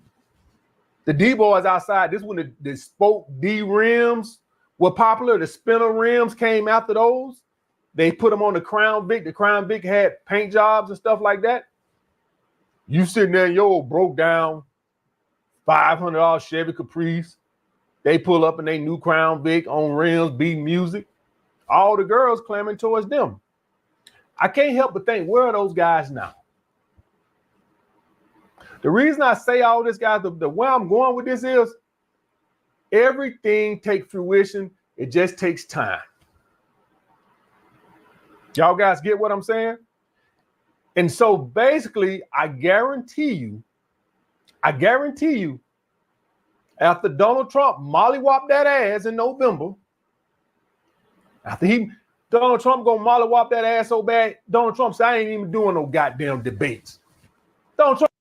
The D-Boys outside. This when the Spoke D rims were popular. The spinner rims came after those. They put them on the Crown Vic. The Crown Vic had paint jobs and stuff like that. You sitting there in your old broke down $500 Chevy Caprice. They pull up in their new Crown Vic on rims, beat music. All the girls clamoring towards them. I can't help but think, where are those guys now? The reason I say all this, guys, the where I'm going with this is everything takes fruition. It just takes time. Y'all guys get what I'm saying? And so basically, I guarantee you, after Donald Trump mollywopped that ass in November, Donald Trump gonna mollywop that ass so bad, Donald Trump said, I ain't even doing no goddamn debates. Donald Trump.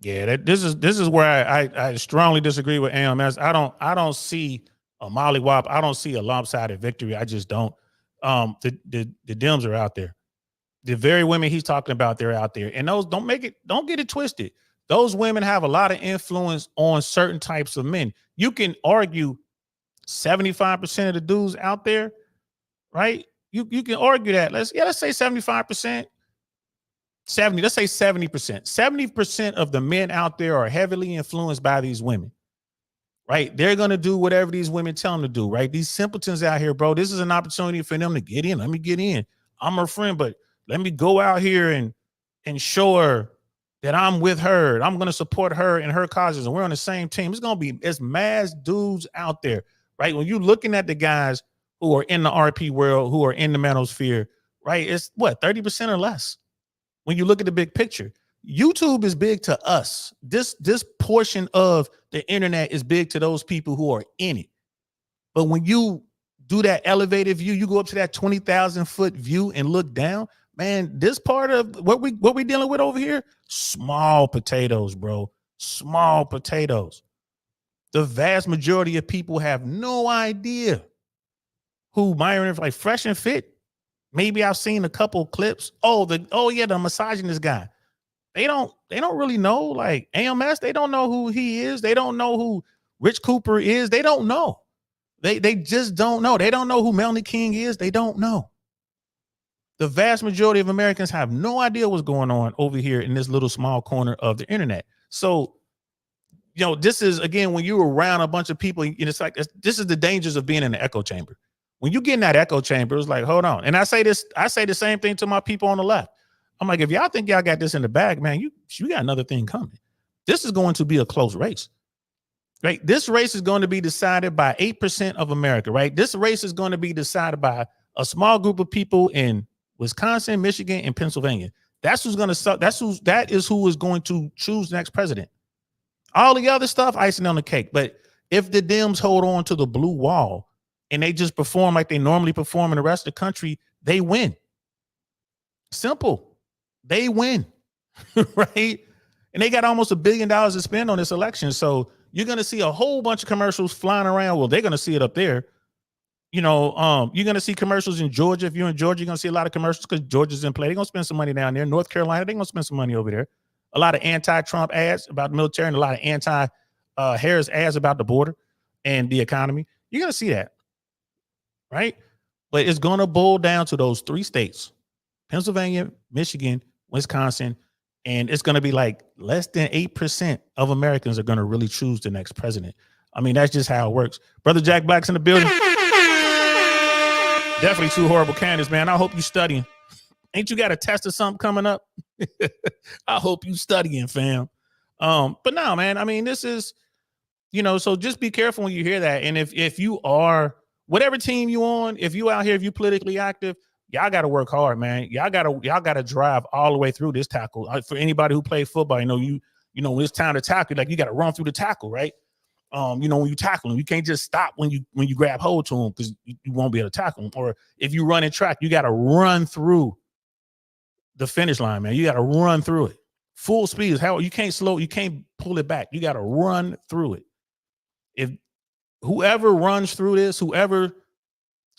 Yeah, this is where I strongly disagree with AMS. I don't see a mollywop. I don't see a lopsided victory. I just don't. The Dems are out there. The very women he's talking about, they're out there. And those don't get it twisted. Those women have a lot of influence on certain types of men. You can argue 75% of the dudes out there, right? You can argue that. Let's say 75%. 70, let's say 70%. 70% of the men out there are heavily influenced by these women, right? They're going to do whatever these women tell them to do, right? These simpletons out here, bro, this is an opportunity for them to get in. Let me get in. I'm her friend, but let me go out here and show her that I'm with her. I'm going to support her and her causes, and we're on the same team. It's mass dudes out there, right? When you're looking at the guys who are in the RP world, who are in the manosphere, right? It's what, 30% or less? When you look at the big picture, YouTube is big to us. This portion of the internet is big to those people who are in it. But when you do that elevated view, you go up to that 20,000 foot view and look down, man, this part of what we dealing with over here, small potatoes, bro. Small potatoes. The vast majority of people have no idea who Myron is, like Fresh and Fit. Maybe I've seen a couple clips. The misogynist guy. They don't really know. Like AMS, they don't know who he is. They don't know who Rich Cooper is. They don't know. They just don't know. They don't know who Melanie King is. They don't know. The vast majority of Americans have no idea what's going on over here in this little small corner of the internet. So, you know, this is, again, when you're around a bunch of people, it's like, this is the dangers of being in the echo chamber. When you get in that echo chamber, it's like, hold on. And I say the same thing to my people on the left. I'm like, if y'all think y'all got this in the bag, man, you got another thing coming. This is going to be a close race, right? This race is going to be decided by 8% of America, right? This race is going to be decided by a small group of people in Wisconsin, Michigan, and Pennsylvania. That's who's going to suck. That is who is going to choose the next president. All the other stuff, icing on the cake. But if the Dems hold on to the blue wall and they just perform like they normally perform in the rest of the country, they win. Simple. They win, right? And they got almost $1 billion to spend on this election. So you're going to see a whole bunch of commercials flying around. Well, they're going to see it up there. you're going to see commercials in Georgia. If you're in Georgia, you're going to see a lot of commercials because Georgia's in play. They're going to spend some money down there. North Carolina, they're going to spend some money over there. A lot of anti-Trump ads about the military and a lot of anti-Harris ads about the border and the economy. You're going to see that, right? But it's going to boil down to those 3 states, Pennsylvania, Michigan, Wisconsin, and it's going to be like less than 8% of Americans are going to really choose the next president. I mean, that's just how it works. Brother Jack Black's in the building. Definitely 2 horrible candidates, man. I hope you studying. Ain't you got a test or something coming up? I hope you studying, fam. But no, man, I mean, this is, so just be careful when you hear that. And if you are, whatever team you on, if you out here, if you politically active, y'all got to work hard, man. Y'all got to drive all the way through this tackle. For anybody who plays football, when it's time to tackle, like you got to run through the tackle, right? When you tackle them, you can't just stop when you grab hold to them because you won't be able to tackle them. Or if you run in track, you got to run through the finish line, man. You got to run through it. Full speed is how you can't slow, you can't pull it back. You got to run through it. If whoever runs through this, whoever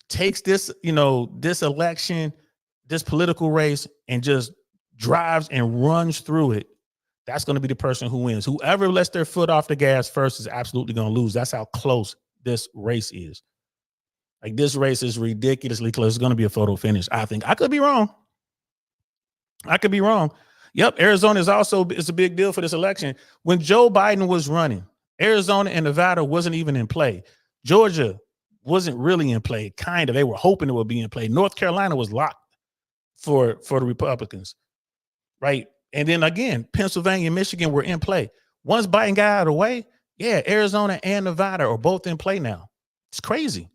takes this, this election, this political race and just drives and runs through it, that's going to be the person who wins. Whoever lets their foot off the gas first is absolutely going to lose. That's how close this race is. Like this race is ridiculously close. It's going to be a photo finish. I think I could be wrong. Yep. Arizona is a big deal for this election. When Joe Biden was running, Arizona and Nevada wasn't even in play. Georgia wasn't really in play. Kind of. They were hoping it would be in play. North Carolina was locked for the Republicans. Right. And then again, Pennsylvania and Michigan were in play. Once Biden got out of the way, Arizona and Nevada are both in play now. It's crazy.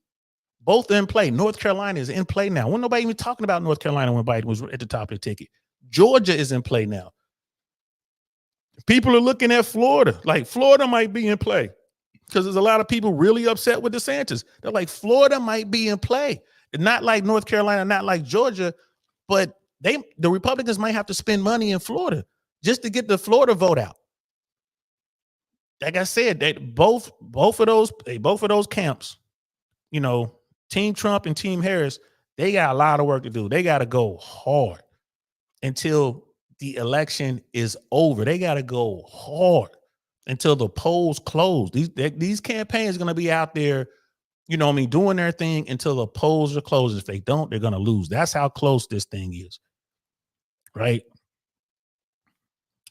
Both in play. North Carolina is in play now. Wasn't nobody even talking about North Carolina when Biden was at the top of the ticket. Georgia is in play now. People are looking at Florida. Like Florida might be in play because there's a lot of people really upset with DeSantis. They're like, Florida might be in play. Not like North Carolina, not like Georgia, but the Republicans might have to spend money in Florida just to get the Florida vote out. Like I said, they both of those camps, Team Trump and Team Harris, they got a lot of work to do. They got to go hard until the election is over. They got to go hard until the polls close. These campaigns are going to be out there, doing their thing until the polls are closed. If they don't, they're going to lose. That's how close this thing is. Right?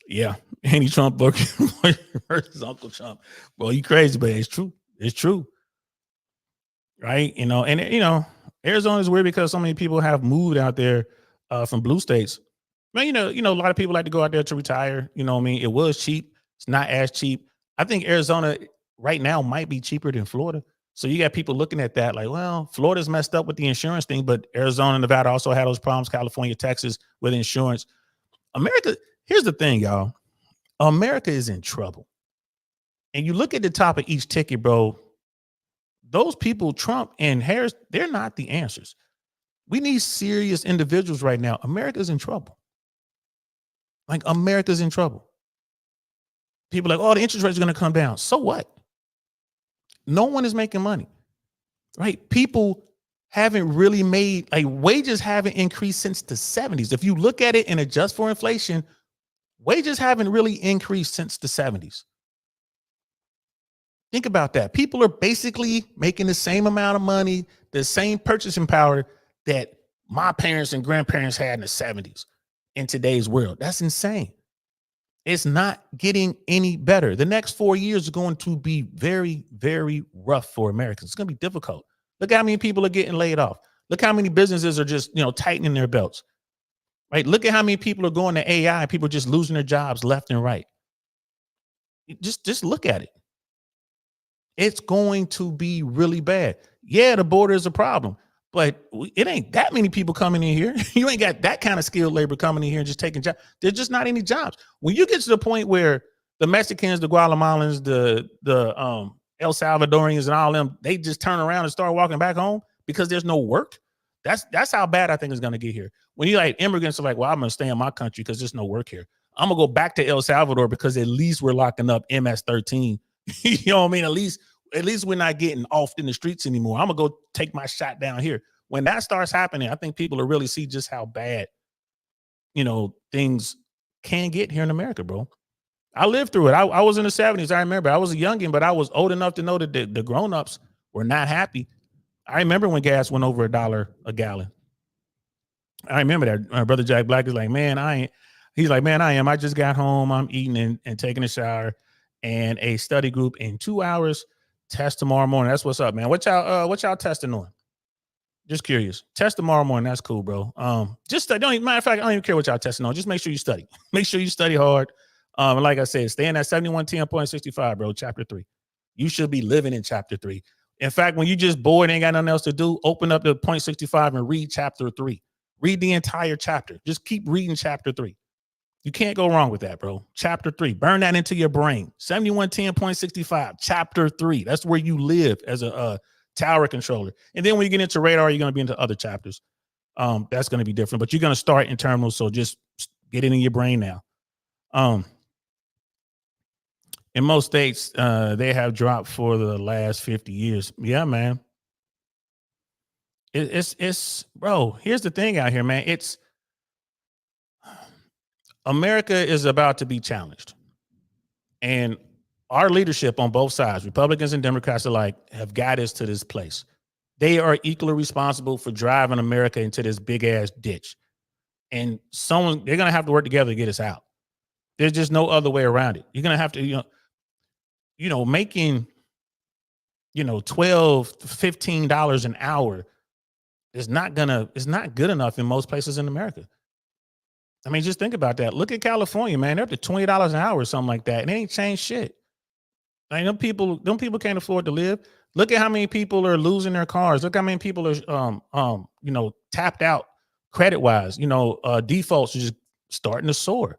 Yeah. Andy Trump versus Uncle Trump. Well, you crazy, but it's true. It's true. Right? Arizona is weird because so many people have moved out there from blue states. Man, a lot of people like to go out there to retire. It was cheap. It's not as cheap. I think Arizona right now might be cheaper than Florida. So you got people looking at that like, well, Florida's messed up with the insurance thing, but Arizona and Nevada also had those problems. California, Texas with insurance. America, here's the thing, y'all. America is in trouble. And you look at the top of each ticket, bro. Those people, Trump and Harris, they're not the answers. We need serious individuals right now. America's in trouble. Like America's in trouble. People are like, oh, the interest rates are going to come down. So what? No one is making money, right? People haven't really made, wages haven't increased since the 70s. If you look at it and adjust for inflation, wages haven't really increased since the 70s. Think about that. People are basically making the same amount of money, the same purchasing power that my parents and grandparents had in the 70s in today's world. That's insane. It's not getting any better. The next 4 years are going to be very, very rough for Americans. It's going to be difficult. Look how many people are getting laid off. Look how many businesses are just, tightening their belts. Right? Look at how many people are going to AI. People are just losing their jobs left and right. Just look at it. It's going to be really bad. Yeah, the border is a problem, but it ain't that many people coming in here. You ain't got that kind of skilled labor coming in here and just taking jobs. There's just not any jobs. When you get to the point where the Mexicans, the Guatemalans, the El Salvadorians and all them, they just turn around and start walking back home because there's no work. That's how bad I think it's going to get here. When you immigrants are like, well, I'm going to stay in my country because there's no work here. I'm going to go back to El Salvador because at least we're locking up MS-13. You know what I mean? At least at least we're not getting off in the streets anymore. I'm gonna go take my shot down here. When that starts happening, I think people will really see just how bad, things can get here in America, bro. I lived through it. I was in the 70s. I remember I was a youngin', but I was old enough to know that the grown-ups were not happy. I remember when gas went over $1 a gallon. I remember that. My brother Jack Black is like, man, I ain't. He's like, man, I am. I just got home. I'm eating and taking a shower, and a study group in 2 hours. Test tomorrow morning. That's what's up, man. What y'all testing on? Just curious. Test tomorrow morning. That's cool, bro. Just don't even, matter of fact, I don't even care what y'all testing on. Just make sure you study. Make sure you study hard. And like I said, stay in that 7110.65, bro. Chapter 3. You should be living in chapter 3. In fact, when you just bored and ain't got nothing else to do, open up the 0.65 and read chapter 3. Read the entire chapter. Just keep reading chapter 3. You can't go wrong with that, bro. Chapter 3. Burn that into your brain. 7110.65. Chapter 3. That's where you live as a tower controller. And then when you get into radar, you're going to be into other chapters. That's going to be different. But you're going to start in terminals, so just get it in your brain now. In most states, they have dropped for the last 50 years. Yeah, man. It's bro, here's the thing out here, man. America is about to be challenged. And our leadership on both sides, Republicans and Democrats alike, have got us to this place. They are equally responsible for driving America into this big ass ditch. And they're going to have to work together to get us out. There's just no other way around it. You're going to have to, making, $12, $15 an hour is not good enough in most places in America. I mean, just think about that. Look at California, man. They're up to $20 an hour or something like that. And it ain't changed shit. Like, them people can't afford to live. Look at how many people are losing their cars. Look how many people are, tapped out credit wise. Defaults are just starting to soar.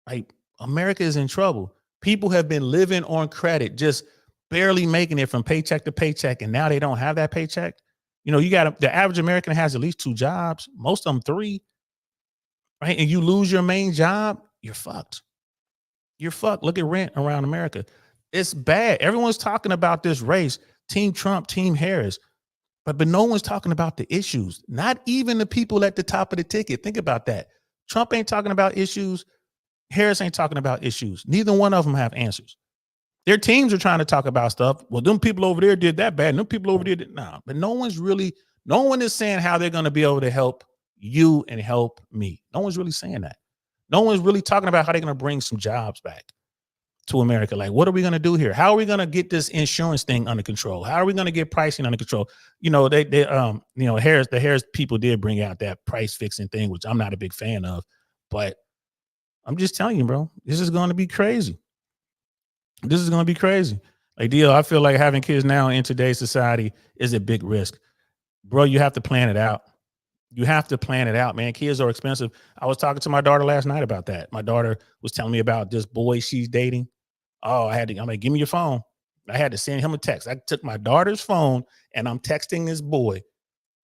Like, America is in trouble. People have been living on credit, just barely making it from paycheck to paycheck. And now they don't have that paycheck. The average American has at least 2 jobs, most of them 3. Right. And you lose your main job, you're fucked. You're fucked. Look at rent around America. It's bad. Everyone's talking about this race, Team Trump, Team Harris, but no one's talking about the issues. Not even the people at the top of the ticket. Think about that. Trump ain't talking about issues. Harris ain't talking about issues. Neither one of them have answers. Their teams are trying to talk about stuff. Well, them people over there did that bad. And them people over there did but no one is saying how they're going to be able to help you and help me. No one's really saying that. No one's really talking about how they're going to bring some jobs back to America. Like, what are we going to do here? How are we going to get this insurance thing under control? How are we going to get pricing under control? The Harris people did bring out that price fixing thing, which I'm not a big fan of, but I'm just telling you, bro, this is going to be crazy. This is going to be crazy. Like, deal, I feel like having kids now in today's society is a big risk. Bro, you have to plan it out. You have to plan it out, man. Kids are expensive. I was talking to my daughter last night about that. My daughter was telling me about this boy she's dating. I'm like, give me your phone. I had to send him a text. I took my daughter's phone and I'm texting this boy,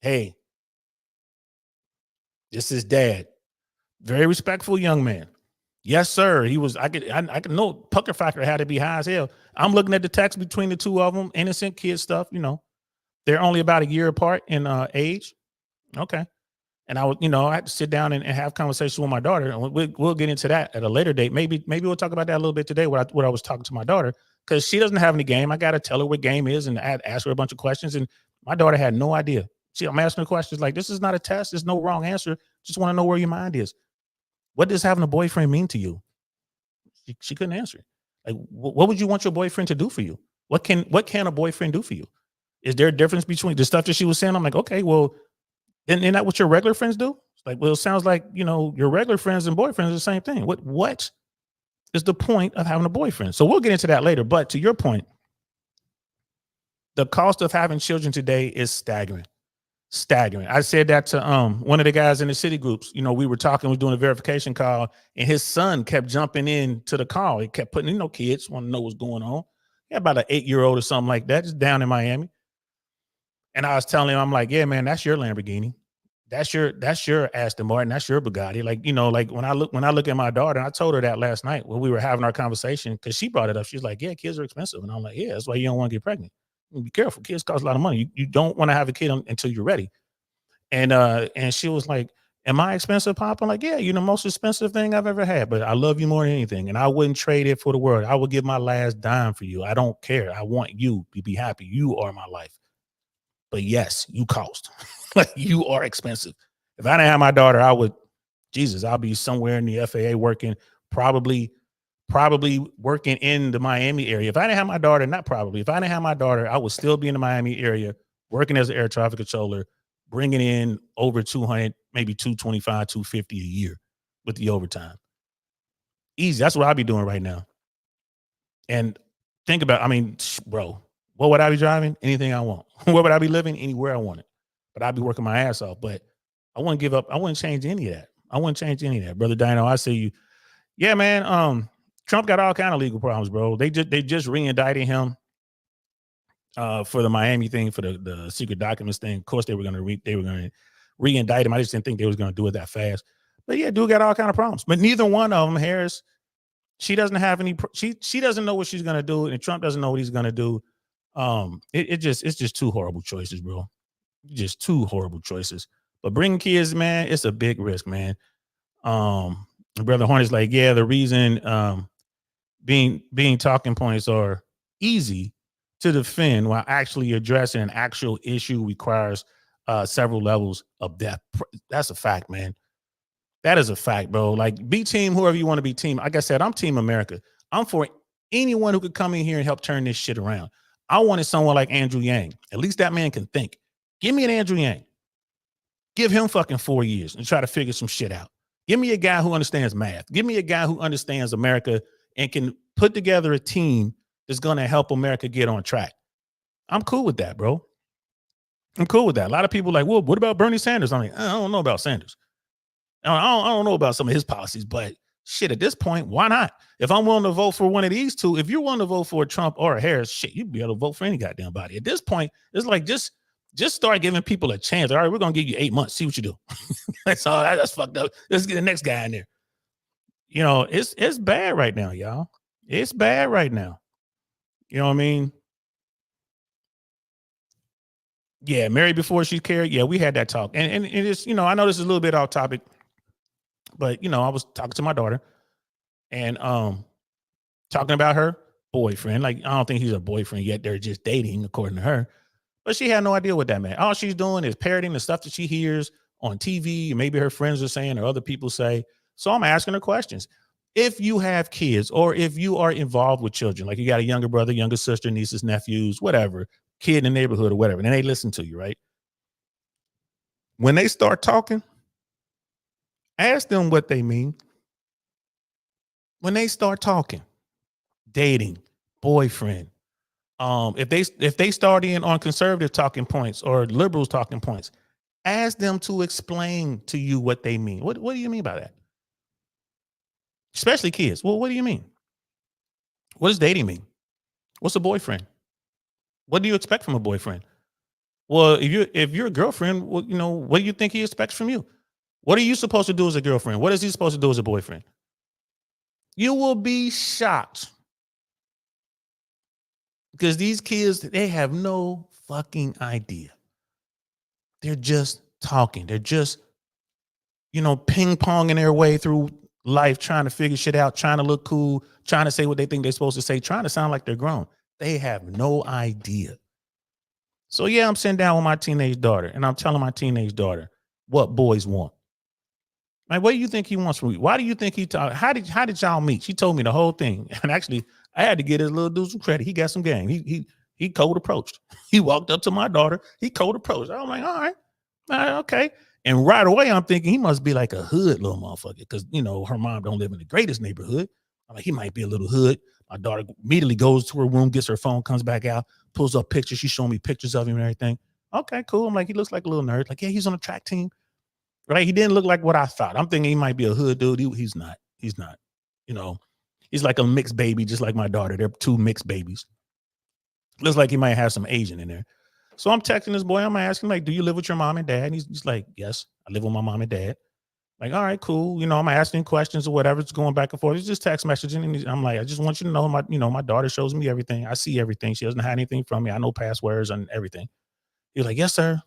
hey, this is dad. Very respectful young man. Yes, sir. He was, I could know pucker factor had to be high as hell. I'm looking at the text between the two of them, innocent kid stuff, They're only about a year apart in age. Okay. And I had to sit down and have conversations with my daughter, and we'll get into that at a later date. Maybe we'll talk about that a little bit today. What I was talking to my daughter, because she doesn't have any game. I got to tell her what game is, and ask her a bunch of questions. And my daughter had no idea. I'm asking her questions like, "This is not a test. There's no wrong answer. Just want to know where your mind is. What does having a boyfriend mean to you?" She couldn't answer. Like, what would you want your boyfriend to do for you? What can a boyfriend do for you? Is there a difference between the stuff that she was saying? I'm like, okay, well. Isn't that what your regular friends do? It's like, well, it sounds like, your regular friends and boyfriends are the same thing. What is the point of having a boyfriend? So we'll get into that later. But to your point, the cost of having children today is staggering. Staggering. I said that to one of the guys in the city groups. We were doing a verification call, and his son kept jumping in to the call. He kept putting, kids want to know what's going on. He had about an 8-year-old or something like that, just down in Miami. And I was telling him, I'm like, yeah, man, that's your Lamborghini. that's your Aston Martin, that's your Bugatti. Like, you know, like when I look at my daughter, and I told her that last night when we were having our conversation, because she brought it up. She's like, yeah, kids are expensive. And I'm like, yeah, that's why you don't want to get pregnant. Be careful. Kids cost a lot of money. You don't want to have a kid until you're ready. And she was like, am I expensive, Pop? I'm like, yeah, you're the most expensive thing I've ever had, but I love you more than anything. And I wouldn't trade it for the world. I would give my last dime for you. I don't care. I want you to be happy. You are my life. But yes, you cost. Like, you are expensive. If I didn't have my daughter, I'll be somewhere in the FAA working, probably working in the Miami area. If I didn't have my daughter, if I didn't have my daughter, I would still be in the Miami area working as an air traffic controller, bringing in over 200, maybe 225, 250 a year with the overtime. Easy. That's what I'll be doing right now. And think about, bro, what would I be driving? Anything I want. Where would I be living? Anywhere I want it. But I'd be working my ass off. But I wouldn't give up. I wouldn't change any of that. Brother Dino, I see you. Yeah, man. Trump got all kind of legal problems, bro. They just re-indicted him for the Miami thing, for the secret documents thing. Of course, they were going to re-indict him. I just didn't think they was going to do it that fast. But yeah, dude got all kind of problems. But neither one of them, Harris, she doesn't have any. She doesn't know what she's going to do, and Trump doesn't know what he's going to do. It's just two horrible choices, bro. Just two horrible choices. But bringing kids, man, it's a big risk, man. Brother Hornet's like, yeah, the reason being talking points are easy to defend while actually addressing an actual issue requires several levels of depth. That's a fact, man. That is a fact, bro. Like, be team whoever you want to be team. Like I said, I'm Team America. I'm for anyone who could come in here and help turn this shit around. I wanted someone like Andrew Yang. At least that man can think. Give me an Andrew Yang. Give him fucking 4 years and try to figure some shit out. Give me a guy who understands math. Give me a guy who understands America and can put together a team that's going to help America get on track. I'm cool with that, bro. I'm cool with that. A lot of people are like, well, what about Bernie Sanders? I'm like, I don't know about Sanders. I don't know about some of his policies, but shit, at this point, why not? If I'm willing to vote for one of these two, if you're willing to vote for a Trump or a Harris, shit, you'd be able to vote for any goddamn body. At this point, it's like, just start giving people a chance. All right, we're going to give you 8 months. See what you do. That's all. That's fucked up. Let's get the next guy in there. You know, it's bad right now, y'all. It's bad right now. You know what I mean? Yeah, married before she's carried. Yeah, we had that talk. And it's, you know, I know this is a little bit off topic, but, you know, I was talking to my daughter and talking about her boyfriend. Like, I don't think he's a boyfriend yet. They're just dating, according to her. But she had no idea what that meant. All she's doing is parroting the stuff that she hears on TV, and maybe her friends are saying or other people say. So I'm asking her questions. If you have kids or if you are involved with children, like you got a younger brother, younger sister, nieces, nephews, whatever, kid in the neighborhood or whatever, and they listen to you, right? When they start talking, ask them what they mean. When they start talking, dating, boyfriend, if they start in on conservative talking points or liberals talking points, ask them to explain to you what they mean. What do you mean by that? Especially kids. Well, what do you mean? What does dating mean? What's a boyfriend? What do you expect from a boyfriend? Well, if you're a girlfriend, well, you know, what do you think he expects from you? What are you supposed to do as a girlfriend? What is he supposed to do as a boyfriend? You will be shocked. Because these kids, they have no fucking idea. They're just talking. They're just, you know, ping-ponging their way through life, trying to figure shit out, trying to look cool, trying to say what they think they're supposed to say, trying to sound like they're grown. They have no idea. So yeah, I'm sitting down with my teenage daughter and I'm telling my teenage daughter what boys want. Like, what do you think he wants from you? Why do you think he talk? How did y'all meet? She told me the whole thing. And actually, I had to get his little dude some credit. He got some game. He cold approached. He walked up to my daughter. He cold approached. I'm like, all right, okay. And right away, I'm thinking he must be like a hood little motherfucker because, you know, her mom don't live in the greatest neighborhood. I'm like, he might be a little hood. My daughter immediately goes to her room, gets her phone, comes back out, pulls up pictures. She's showing me pictures of him and everything. Okay, cool. I'm like, he looks like a little nerd. Like, yeah, he's on a track team. Right? He didn't look like what I thought. I'm thinking he might be a hood dude. He's not. He's not. You know, he's like a mixed baby, just like my daughter. They're two mixed babies. Looks like he might have some Asian in there. So I'm texting this boy. I'm asking, like, do you live with your mom and dad? And he's like, yes. I live with my mom and dad. Like, all right, cool. I'm asking questions or whatever. It's going back and forth. It's just text messaging. And I'm like, I just want you to know my daughter shows me everything. I see everything. She doesn't hide anything from me. I know passwords and everything. He's like, yes, sir.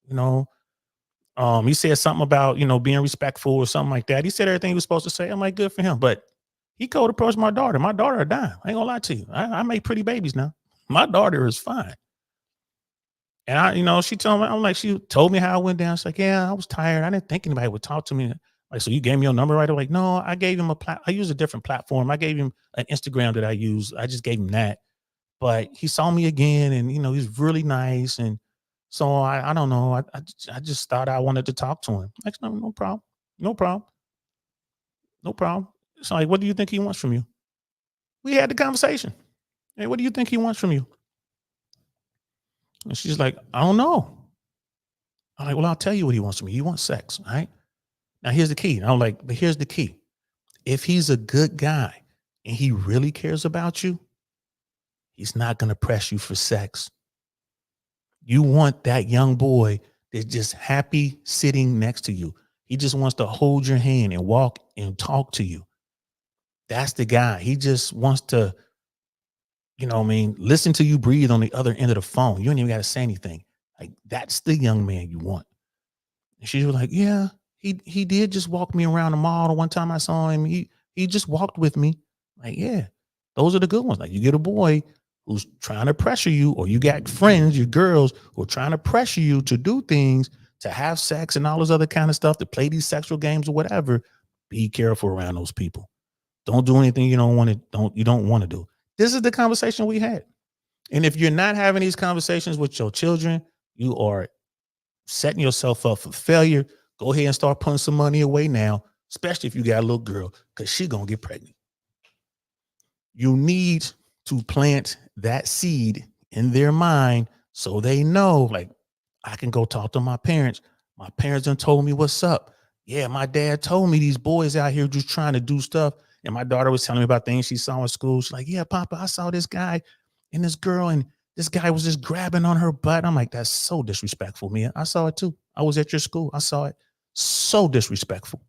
He said something about, being respectful or something like that. He said everything he was supposed to say. I'm like, good for him. But he cold approached my daughter. My daughter a dime. I ain't gonna lie to you. I make pretty babies now. My daughter is fine. And she told me, she told me how it went down. She's like, yeah, I was tired. I didn't think anybody would talk to me. Like, so you gave me your number right away? Like, no, I gave him I use a different platform. I gave him an Instagram that I use. I just gave him that. But he saw me again and, he's really nice. And so I don't know. I just thought I wanted to talk to him. Like, no problem. No problem. No problem. So like, what do you think he wants from you? We had the conversation. Hey, what do you think he wants from you? And she's like, I don't know. I'm like, well, I'll tell you what he wants from me. He wants sex, all right? Now, here's the key. And I'm like, but here's the key. If he's a good guy and he really cares about you, he's not going to press you for sex. You want that young boy that's just happy sitting next to you. He just wants to hold your hand and walk and talk to you. That's the guy. He just wants to, listen to you breathe on the other end of the phone. You don't even got to say anything. Like, that's the young man you want. And she was like, yeah, he did just walk me around the mall. The one time I saw him, he just walked with me. Like, yeah, those are the good ones. Like, you get a boy who's trying to pressure you, or you got friends, your girls who are trying to pressure you to do things, to have sex and all this other kind of stuff, to play these sexual games or whatever. Be careful around those people. Don't do anything you don't want to do. This is the conversation we had. And if you're not having these conversations with your children, you are setting yourself up for failure. Go ahead and start putting some money away now, especially if you got a little girl, because she's going to get pregnant. You need to plant that seed in their mind so they know, like, I can go talk to my parents. My parents done told me what's up. Yeah, my dad told me these boys out here just trying to do stuff. And my daughter was telling me about things she saw in school. She's like, yeah, Papa, I saw this guy and this girl, and this guy was just grabbing on her butt. I'm like, that's so disrespectful, Mia. I saw it too. I was at your school. I saw it. So disrespectful.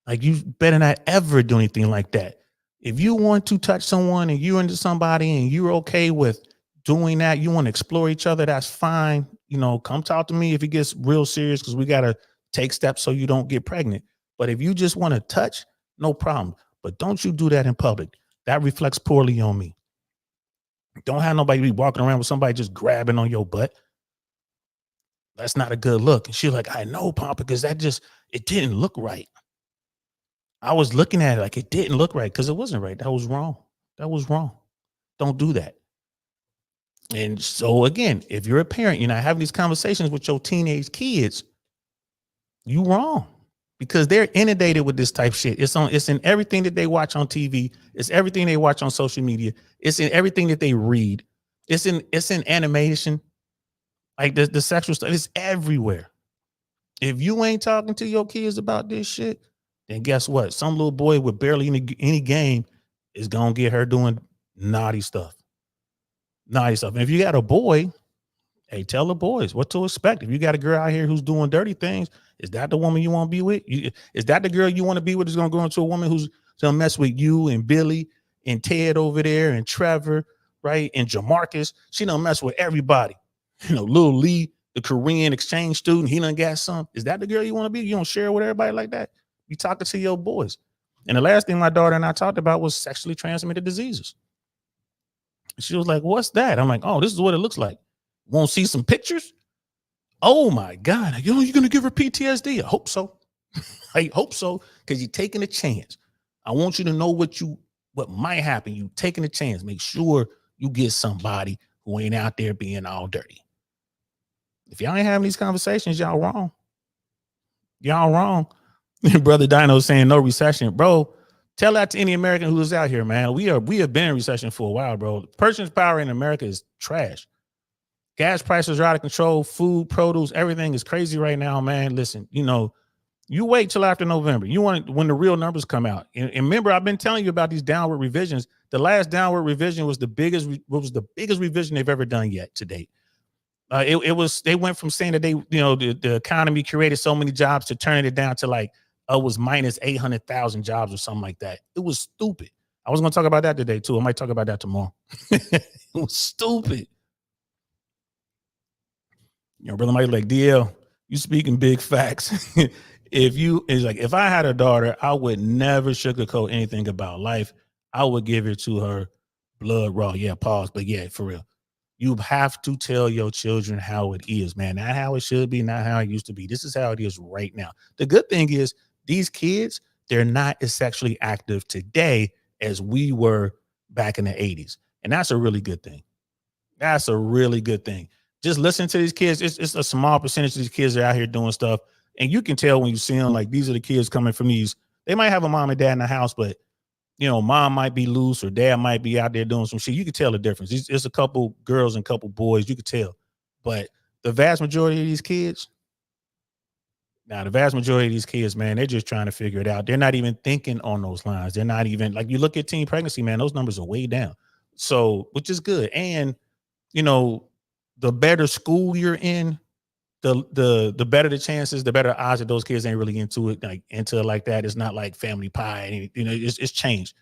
Like, you better not ever do anything like that. If you want to touch someone and you're into somebody and you're okay with doing that, you want to explore each other, that's fine. Come talk to me if it gets real serious, because we got to take steps so you don't get pregnant. But if you just want to touch, no problem. But don't you do that in public. That reflects poorly on me. Don't have nobody be walking around with somebody just grabbing on your butt. That's not a good look. And she's like, I know, Papa, because it didn't look right. I was looking at it like it didn't look right because it wasn't right. That was wrong. That was wrong. Don't do that. And so again, if you're a parent, you're not having these conversations with your teenage kids, you wrong, because they're inundated with this type of shit. It's in everything that they watch on TV. It's everything they watch on social media. It's in everything that they read. It's in animation. Like the sexual stuff is everywhere. If you ain't talking to your kids about this shit, then guess what? Some little boy with barely any game is going to get her doing naughty stuff. Naughty stuff. And if you got a boy, hey, tell the boys what to expect. If you got a girl out here who's doing dirty things, is that the woman you want to be with? Is that the girl you want to be with is going to go into a woman who's going to mess with you and Billy and Ted over there and Trevor, right? And Jamarcus. She don't mess with everybody. Lil Lee, the Korean exchange student, he done got some. Is that the girl you want to be? You don't share with everybody like that? You talking to your boys. And the last thing my daughter and I talked about was sexually transmitted diseases. She was like, what's that? I'm like, oh, this is what it looks like. Want to see some pictures? Oh my God. You're going to give her PTSD? I hope so. I hope so. Because you're taking a chance. I want you to know what might happen. You taking a chance. Make sure you get somebody who ain't out there being all dirty. If y'all ain't having these conversations, y'all wrong. Y'all wrong. Brother Dino saying no recession. Bro, tell that to any American who's out here, man. We have been in recession for a while, bro. Purchasing power in America is trash. Gas prices are out of control. Food, produce, everything is crazy right now, man. Listen, you wait till after November. You want when the real numbers come out. And remember, I've been telling you about these downward revisions. The last downward revision was the biggest revision they've ever done yet to date. They went from saying that the economy created so many jobs to turning it down to like, it was minus 800,000 jobs or something like that. It was stupid. I was going to talk about that today too. I might talk about that tomorrow. It was stupid. Brother Mike like, DL, you speaking big facts. If I had a daughter, I would never sugarcoat anything about life. I would give it to her blood raw. Yeah, pause. But yeah, for real. You have to tell your children how it is, man. Not how it should be, not how it used to be. This is how it is right now. The good thing is these kids, they're not as sexually active today as we were back in the 80s. And that's a really good thing. That's a really good thing. Just listen to these kids. It's a small percentage of these kids that are out here doing stuff. And you can tell when you see them, like, these are the kids coming from these. They might have a mom and dad in the house, but mom might be loose or dad might be out there doing some shit. You can tell the difference. It's a couple girls and a couple boys. You could tell. But the vast majority of these kids, man, they're just trying to figure it out. They're not even thinking on those lines. They're not even, like, you look at teen pregnancy, man, those numbers are way down. So, which is good. And, the better school you're in, the better the chances, the better odds that those kids ain't really into it like that. It's not like Family Pie, and it's changed.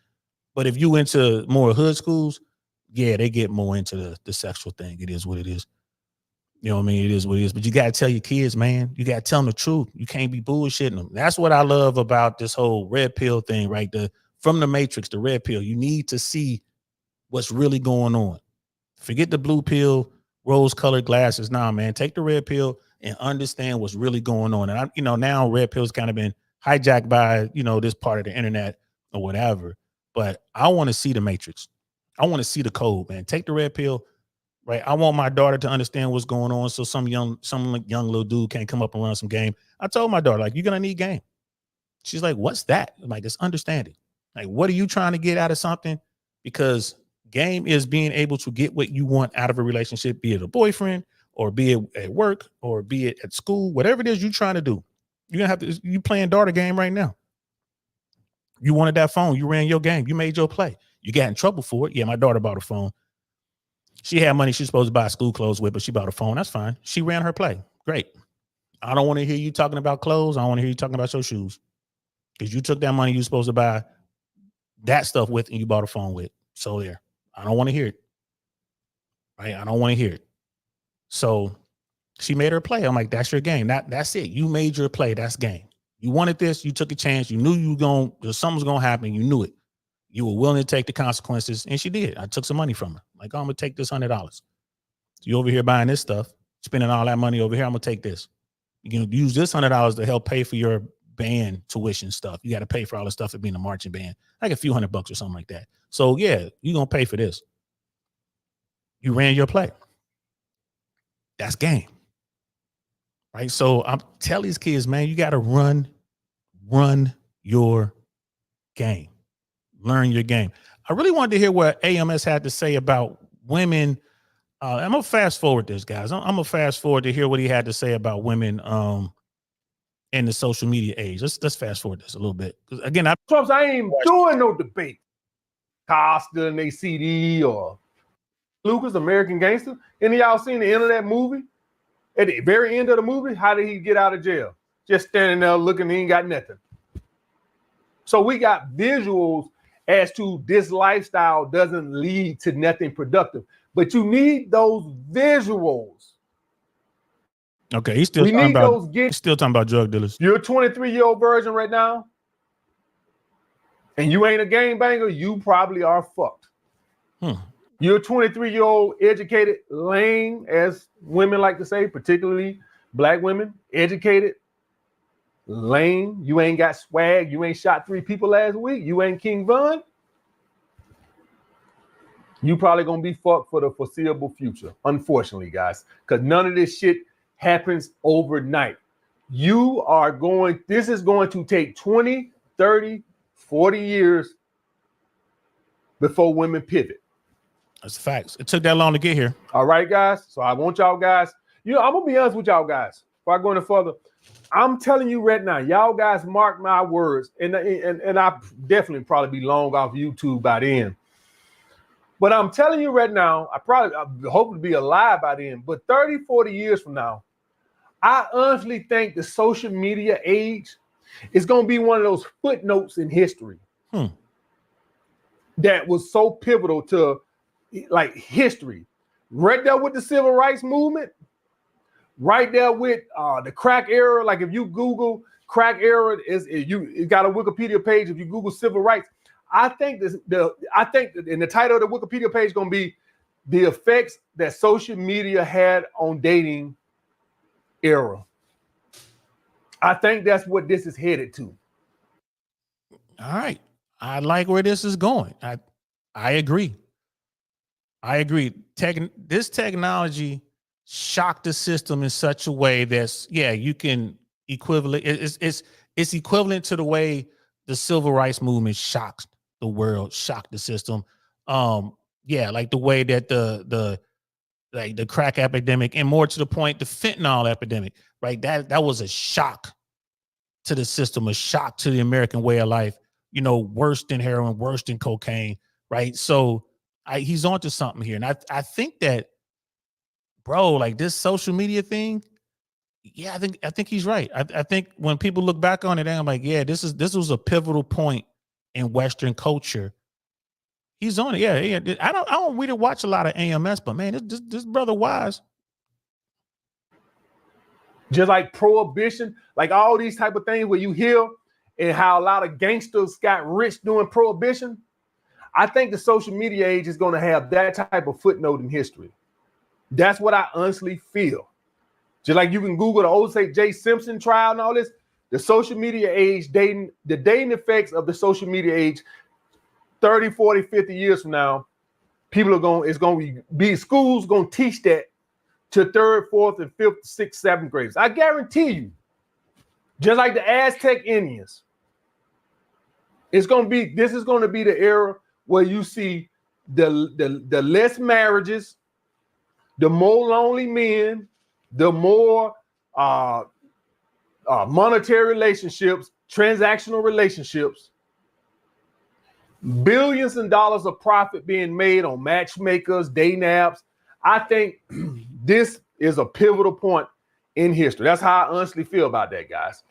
But if you into more hood schools, yeah, they get more into the sexual thing. It is what it is. You know what I mean? It is what it is. But you gotta tell your kids, man. You gotta tell them the truth. You can't be bullshitting them. That's what I love about this whole red pill thing, right? From the Matrix, the red pill. You need to see what's really going on. Forget the blue pill, rose-colored glasses. Nah, man, take the red pill and understand what's really going on. And now red pill's kind of been hijacked by, this part of the internet or whatever. But I want to see the Matrix. I want to see the code, man. Take the red pill, right? I want my daughter to understand what's going on. So some young little dude can't come up and run some game. I told my daughter, like, you're going to need game. She's like, what's that? I'm like, it's understanding. Like, what are you trying to get out of something? Because game is being able to get what you want out of a relationship, be it a boyfriend or be it at work or be it at school, whatever it is you're trying to do. You're going to have to, you playing daughter game right now. You wanted that phone. You ran your game. You made your play. You got in trouble for it. Yeah, my daughter bought a phone. She had money she's supposed to buy school clothes with, but she bought a phone. That's fine. She ran her play. Great. I don't want to hear you talking about clothes. I don't want to hear you talking about your shoes. Because you took that money you were supposed to buy that stuff with and you bought a phone with. So there. I don't want to hear it. Right? I don't want to hear it. So she made her play. I'm like, that's your game. That's it. You made your play. That's game. You wanted this. You took a chance. You knew something was going to happen. You knew it. You were willing to take the consequences. And she did. I took some money from her. Like, oh, I'm going to take this $100. So you over here buying this stuff, spending all that money over here. I'm going to take this. You can use this $100 to help pay for your band tuition stuff. You got to pay for all the stuff of being a marching band, like a few $100 or something like that. So yeah, you're going to pay for this. You ran your play. That's game. Right? So I'm telling these kids, man, you got to run your game. Learn your game. I really wanted to hear what AMS had to say about women. I'm going to fast forward this, guys. I'm going to fast forward to hear what he had to say about women in the social media age. Let's fast forward this a little bit. Again, I ain't doing no debate. Costa and they CD or Lucas, American Gangster. Any of y'all seen the end of that movie? At the very end of the movie, how did he get out of jail? Just standing there looking, he ain't got nothing. So we got visuals as to this lifestyle doesn't lead to nothing productive. But you need those visuals. Okay, he's still talking about drug dealers. You're a 23-year-old virgin right now, and you ain't a gangbanger, you probably are fucked. You're a 23-year-old educated lame, as women like to say, particularly black women, educated, lame. You ain't got swag. You ain't shot 3 people last week. You ain't King Von. You probably gonna be fucked for the foreseeable future, unfortunately, guys, because none of this shit happens overnight. This is going to take 20, 30, 40 years before women pivot. That's facts. It took that long to get here. All right, guys. So I want y'all guys, I'm gonna be honest with y'all guys. Before I go any further, I'm telling you right now, y'all guys mark my words, and I definitely probably be long off YouTube by then. But I'm telling you right now, I'm hoping to be alive by then, but 30, 40 years from now, I honestly think the social media age is going to be one of those footnotes in history that was so pivotal to like history. Right there with the civil rights movement, right there with the crack era. Like if you Google crack era, you got a Wikipedia page. If you Google civil rights, I think in the title of the Wikipedia page is going to be the effects that social media had on dating era. I think that's what this is headed to. All right. I like where this is going. I agree. This technology shocked the system in such a way that's, you can equivalent. It's equivalent to the way the civil rights movement shocked the world, shocked the system. Like the way that the crack epidemic, and more to the point, the fentanyl epidemic, right? That was a shock to the system, a shock to the American way of life, worse than heroin, worse than cocaine, right? So he's onto something here. And I think that, bro, like this social media thing, I think he's right. I think when people look back on it, I'm like, this was a pivotal point in Western culture. He's on it. Yeah. I don't really watch a lot of AMS, but man, this brother wise. Just like prohibition, like all these type of things where you hear and how a lot of gangsters got rich doing prohibition. I think the social media age is going to have that type of footnote in history. That's what I honestly feel. Just like you can Google the O.J. Simpson trial and all this, the social media age, the dating effects of the social media age, 30, 40, 50 years from now, schools going to teach that to 3rd, 4th, and 5th, 6th, 7th graders. I guarantee you, just like the Aztec Indians, this is going to be the era where you see the less marriages, the more lonely men, the more monetary relationships, transactional relationships, billions of dollars of profit being made on matchmakers, dating apps. I think this is a pivotal point in history. That's how I honestly feel about that, guys.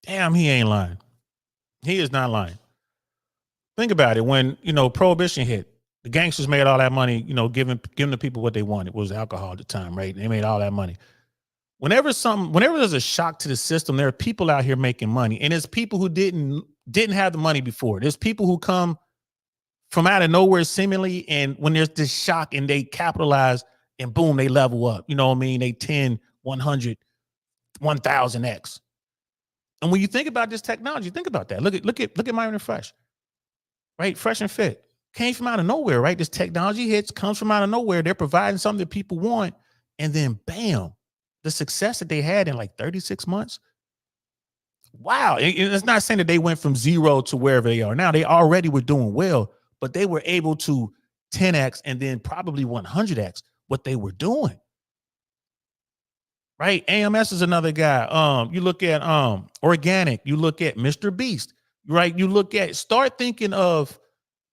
Damn, he ain't lying. He is not lying. Think about it. When, prohibition hit, the gangsters made all that money, giving the people what they wanted. It was alcohol at the time, right? They made all that money. Whenever there's a shock to the system, there are people out here making money. And it's people who didn't have the money before. There's people who come from out of nowhere seemingly, and when there's this shock and they capitalize and boom, they level up. You know what I mean? They 10, 100, 1000x. And when you think about this technology, think about that. Look at Myron and Fresh, right? Fresh and Fit came from out of nowhere, right? This technology comes from out of nowhere. They're providing something that people want, and then bam, the success that they had in like 36 months. Wow. It's not saying that they went from 0 to wherever they are now. They already were doing well, but they were able to 10x and then probably 100x what they were doing. Right? AMS is another guy. You look at Organic, you look at Mr. Beast, right? You look at, start thinking of,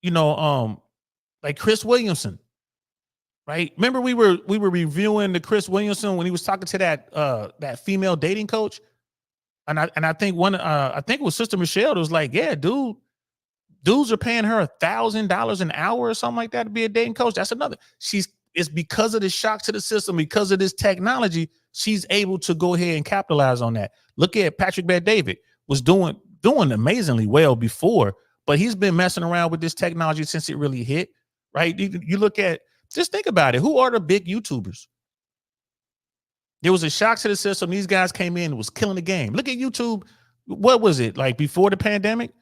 like Chris Williamson. Right? Remember we were reviewing the Chris Williamson when he was talking to that female dating coach. And I think I think it was Sister Michelle that was like, yeah, dudes are paying her $1,000 an hour or something like that to be a dating coach. That's another. It's because of the shock to the system, because of this technology, she's able to go ahead and capitalize on that. Look at Patrick Bet-David, was doing amazingly well before, but he's been messing around with this technology since it really hit. Right? You look at, just think about it. Who are the big YouTubers? There was a shock to the system. These guys came in and was killing the game. Look at YouTube. What was it like before the pandemic?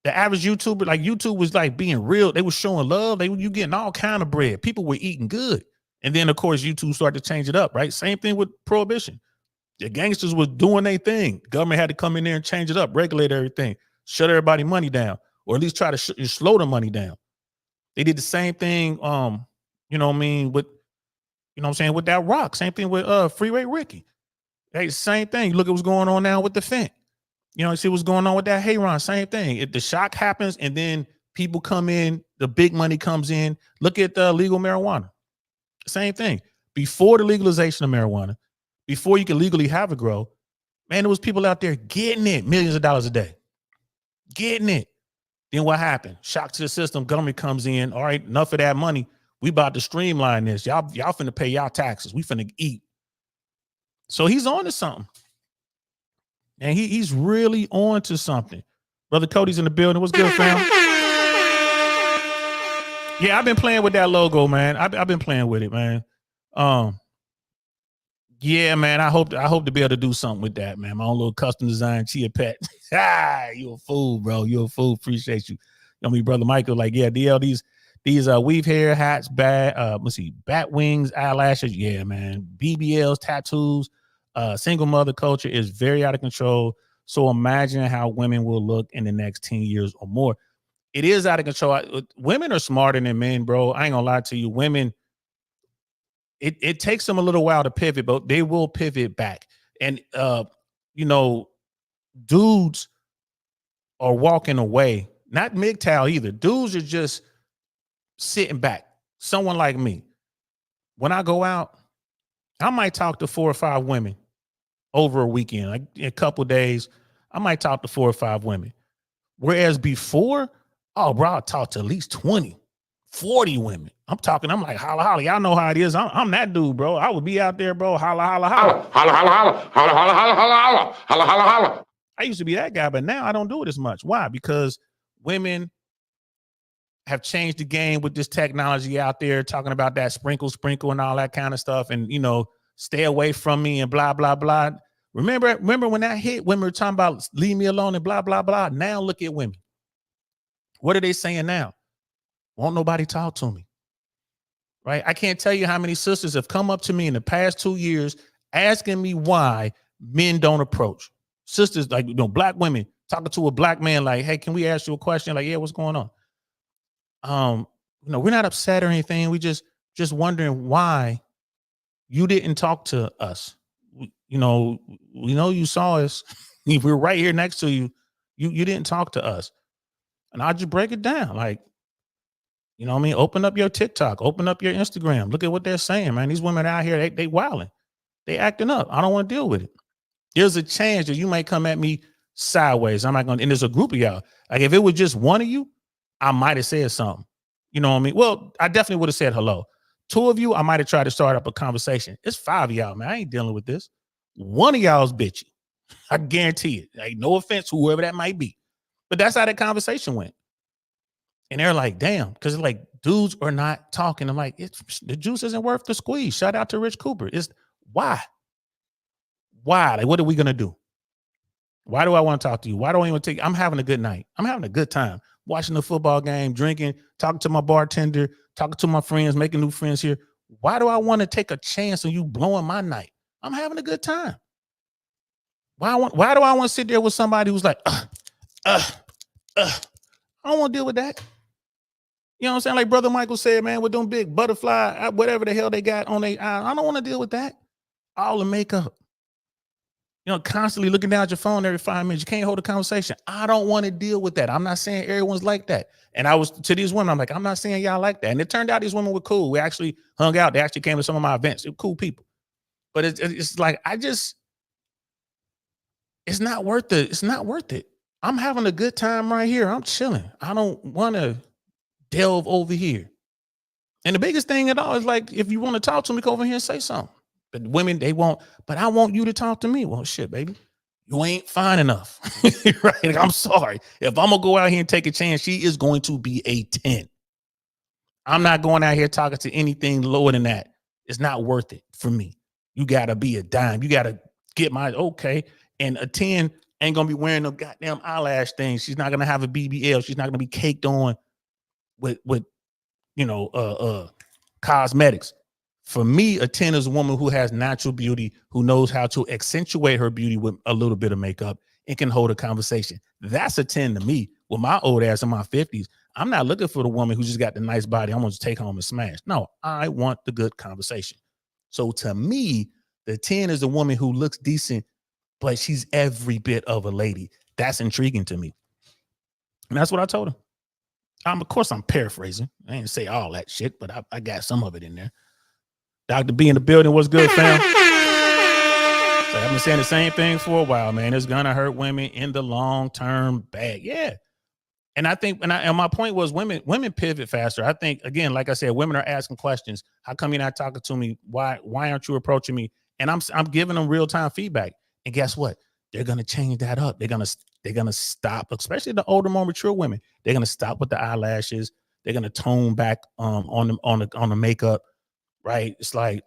The average YouTuber, like YouTube was like being real. They were showing love. You getting all kind of bread. People were eating good. And then, of course, YouTube started to change it up, right? Same thing with prohibition. The gangsters was doing their thing. Government had to come in there and change it up, regulate everything, shut everybody money down, or at least try to slow the money down. They did the same thing, with, with that rock. Same thing with Freeway Ricky. Hey, same thing. Look at what's going on now with the Fent. You see what's going on with that Hayron. Same thing. If the shock happens and then People come in, the big money comes in. Look at legal marijuana. Same thing. Before the legalization of marijuana, before you could legally have it grow, man, there was people out there getting it, millions of dollars a day. Getting it. Then what happened? Shock to the system. Government comes in. All right, enough of that money. We about to streamline this. Y'all finna pay y'all taxes. We finna eat. So he's on to something. And he's really on to something. Brother Cody's in the building. What's good, fam? Yeah, I've been playing with that logo, man. I've been playing with it, man. Yeah, man. I hope to be able to do something with that, man. My own little custom design chia pet. You a fool, bro. You a fool. Appreciate you. You know me, brother Michael. Like, yeah, DL, these weave hair, hats, bat wings, eyelashes. Yeah, man. BBLs, tattoos. Single mother culture is very out of control. So imagine how women will look in the next 10 years or more. It is out of control. Women are smarter than men, bro. I ain't gonna lie to you. Women, it takes them a little while to pivot, but they will pivot back. And dudes are walking away. Not MGTOW either. Dudes are just sitting back. Someone like me. When I go out, I might talk to 4 or 5 women over a weekend. Like a couple days, I might talk to 4 or 5 women. Whereas before, oh, bro, I talked to at least 20, 40 women. I'm like, holla, holla. Y'all know how it is. I'm that dude, bro. I would be out there, bro. Holla, holla, holla. Holla, holla, holla. Holla, holla, holla, holla, holla, holla, holla. I used to be that guy, but now I don't do it as much. Why? Because women have changed the game with this technology out there, talking about that sprinkle and all that kind of stuff. And, stay away from me and blah, blah, blah. Remember when that hit, women were talking about leave me alone and blah, blah, blah. Now look at women. What are they saying now? Won't nobody talk to me, right? I can't tell you how many sisters have come up to me in the past 2 years asking me why men don't approach. Sisters, like, black women talking to a black man like, hey, can we ask you a question? Like, yeah, what's going on? We're not upset or anything. We just wondering why you didn't talk to us. We know you saw us. We were right here next to you. You didn't talk to us. And I'll just break it down. Like, open up your TikTok, open up your Instagram. Look at what they're saying, man. These women out here, they wilding. They acting up. I don't want to deal with it. There's a chance that you might come at me sideways. I'm not going to, and there's a group of y'all. Like, if it was just one of you, I might have said something. You know what I mean? Well, I definitely would have said hello. 2 of you, I might have tried to start up a conversation. It's 5 of y'all, man. I ain't dealing with this. 1 of y'all's bitchy. I guarantee it. Like, no offense, whoever that might be. But that's how that conversation went. And they're like, damn, because like dudes are not talking. I'm like, the juice isn't worth the squeeze. Shout out to Rich Cooper. It's why? Like, what are we going to do? Why do I want to talk to you? Why do I even take? I'm having a good night. I'm having a good time. Watching the football game, drinking, talking to my bartender, talking to my friends, making new friends here. Why do I want to take a chance on you blowing my night? I'm having a good time. Why do I want to sit there with somebody who's like, I don't want to deal with that. You know what I'm saying? Like Brother Michael said, man, with them big butterfly, whatever the hell they got on their eye. I don't want to deal with that. All the makeup. Constantly looking down at your phone every 5 minutes. You can't hold a conversation. I don't want to deal with that. I'm not saying everyone's like that. And I was to these women, I'm like, I'm not saying y'all like that. And it turned out these women were cool. We actually hung out. They actually came to some of my events. They're cool people. But it's like, it's not worth it. It's not worth it. I'm having a good time right here. I'm chilling. I don't want to delve over here. And the biggest thing at all is like, if you want to talk to me, go over here and say something. But women, they won't. But I want you to talk to me. Well, shit, baby. You ain't fine enough. Right? I'm sorry. If I'm going to go out here and take a chance, she is going to be a 10. I'm not going out here talking to anything lower than that. It's not worth it for me. You got to be a dime. You got to get my, okay. And a 10 ain't going to be wearing no goddamn eyelash things. She's not going to have a BBL. She's not going to be caked on with cosmetics. For me, a 10 is a woman who has natural beauty, who knows how to accentuate her beauty with a little bit of makeup and can hold a conversation. That's a 10 to me. With my old ass in my 50s, I'm not looking for the woman who just got the nice body I'm going to take home and smash. No, I want the good conversation. So to me, the 10 is a woman who looks decent, but she's every bit of a lady. That's intriguing to me. And that's what I told her. Of course, I'm paraphrasing. I didn't say all that shit, but I got some of it in there. Dr. B in the building. What's good, fam? So I've been saying the same thing for a while, man. It's gonna hurt women in the long term bag. Yeah. And I think, and my point was women pivot faster. I think, again, like I said, women are asking questions. How come you're not talking to me? Why aren't you approaching me? And I'm giving them real time feedback. And guess what? They're gonna change that up. They're gonna stop, especially the older, more mature women. They're gonna stop with the eyelashes. They're gonna tone back on the makeup. Right? It's like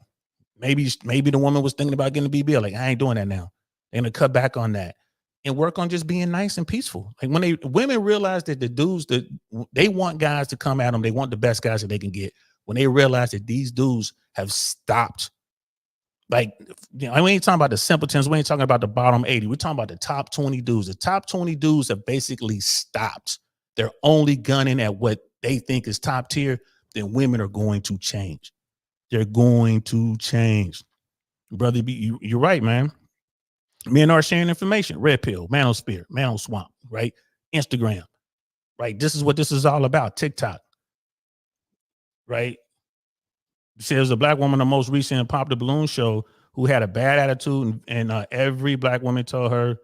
maybe the woman was thinking about getting a BBL. Like, I ain't doing that now. They're gonna cut back on that and work on just being nice and peaceful. Like when women realize that the dudes that they want guys to come at them, they want the best guys that they can get. When they realize that these dudes have stopped, like, we ain't talking about the simpletons. We ain't talking about the bottom 80. We're talking about the top 20 dudes. The top 20 dudes have basically stopped. They're only gunning at what they think is top tier. Then women are going to change. They're going to change. Brother, you're right, man. Men are sharing information. Red Pill, Manosphere, Manoswamp, right? Instagram, right? This is what this is all about. TikTok, right? See, there's a black woman, the most recent Pop the Balloon show, who had a bad attitude, and every black woman told her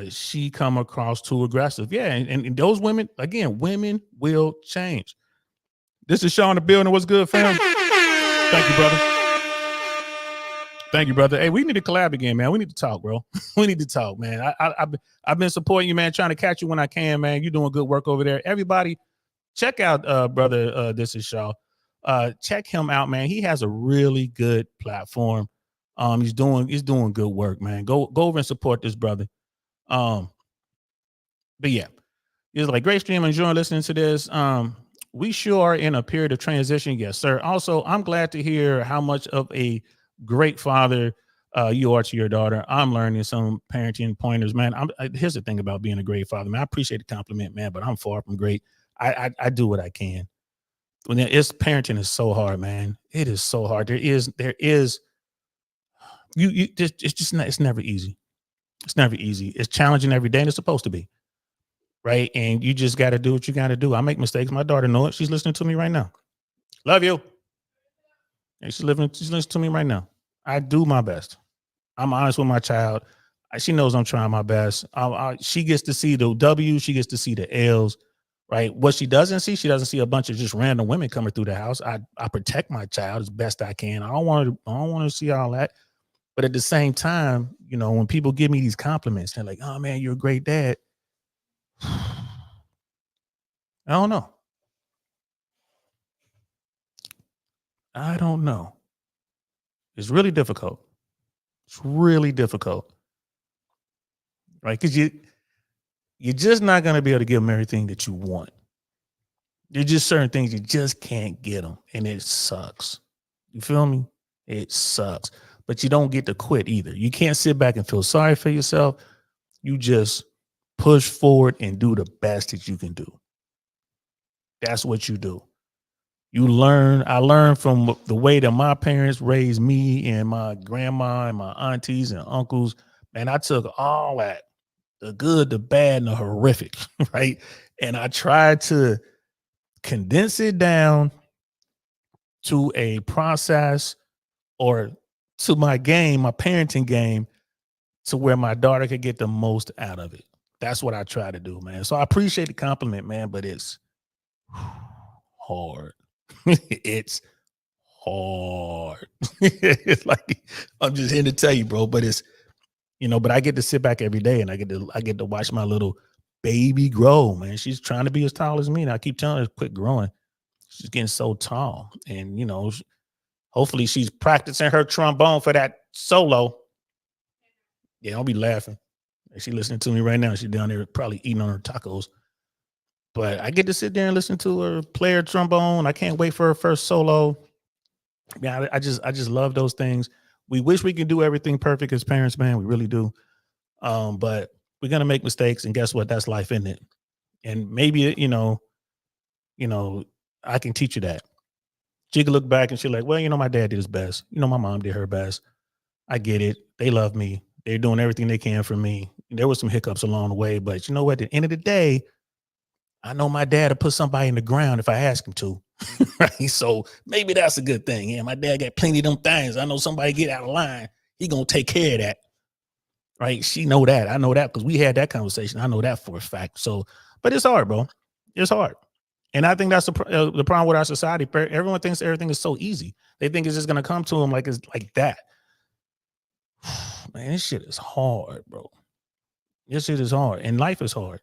she come across too aggressive. Yeah, and those women, again, women will change. This is Sean the building. What's good, fam? Thank you, brother. Thank you, brother. Hey, we need to collab again, man. We need to talk, bro. We need to talk, man. I've been supporting you, man, trying to catch you when I can, man. You're doing good work over there. Everybody, check out brother. This is Shaw. Check him out, man. He has a really good platform. He's doing good work, man. Go over and support this brother. But yeah, it's like great stream. Enjoying listening to this. We sure are in a period of transition, yes, sir. Also, I'm glad to hear how much of a great father you are to your daughter. I'm learning some parenting pointers, man. Here's the thing about being a great father, man. I appreciate the compliment, man, but I'm far from great. I do what I can. When it's parenting is so hard, man. It is so hard. It's never easy. It's never easy. It's challenging every day, and it's supposed to be. Right. And you just got to do what you got to do. I make mistakes. My daughter knows it. She's listening to me right now. Love you. And she's listening to me right now. I do my best. I'm honest with my child. She knows I'm trying my best. She gets to see the W's. She gets to see the L's. Right. What she doesn't see a bunch of just random women coming through the house. I protect my child as best I can. I don't want to see all that. But at the same time, when people give me these compliments, they're like, "Oh man, you're a great dad." I don't know. It's really difficult. Right? Because you're just not going to be able to give them everything that you want. There's just certain things you just can't get them. And it sucks. You feel me? It sucks. But you don't get to quit either. You can't sit back and feel sorry for yourself. You just push forward and do the best that you can do. That's what you do. You learn. I learned from the way that my parents raised me and my grandma and my aunties and uncles. Man, I took all that, the good, the bad, and the horrific, right? And I tried to condense it down to a process or to my game, my parenting game, to where my daughter could get the most out of it. That's what I try to do, man. So I appreciate the compliment, man, but it's hard. It's hard. It's like, I'm just here to tell you, bro, but it's, but I get to sit back every day and I get to watch my little baby grow, man. She's trying to be as tall as me. And I keep telling her, quit growing. She's getting so tall. And, hopefully she's practicing her trombone for that solo. Yeah, I'll be laughing. She's listening to me right now. She's down there probably eating on her tacos. But I get to sit there and listen to her play her trombone. I can't wait for her first solo. Yeah, I just love those things. We wish we could do everything perfect as parents, man. We really do. But we're gonna make mistakes, and guess what? That's life, isn't it? And maybe I can teach you that. She can look back and she's like, well, my dad did his best. My mom did her best. I get it. They love me. They're doing everything they can for me. There was some hiccups along the way, but you know what? At the end of the day, I know my dad will put somebody in the ground if I ask him to. Right. So maybe that's a good thing. Yeah, my dad got plenty of them things. I know somebody get out of line, he gonna take care of that. Right. She know that. I know that because we had that conversation. I know that for a fact. So, but it's hard, bro. It's hard. And I think that's the problem with our society. Everyone thinks everything is so easy. They think it's just gonna come to them like it's like that. Man, this shit is hard, bro. This shit is hard, and life is hard.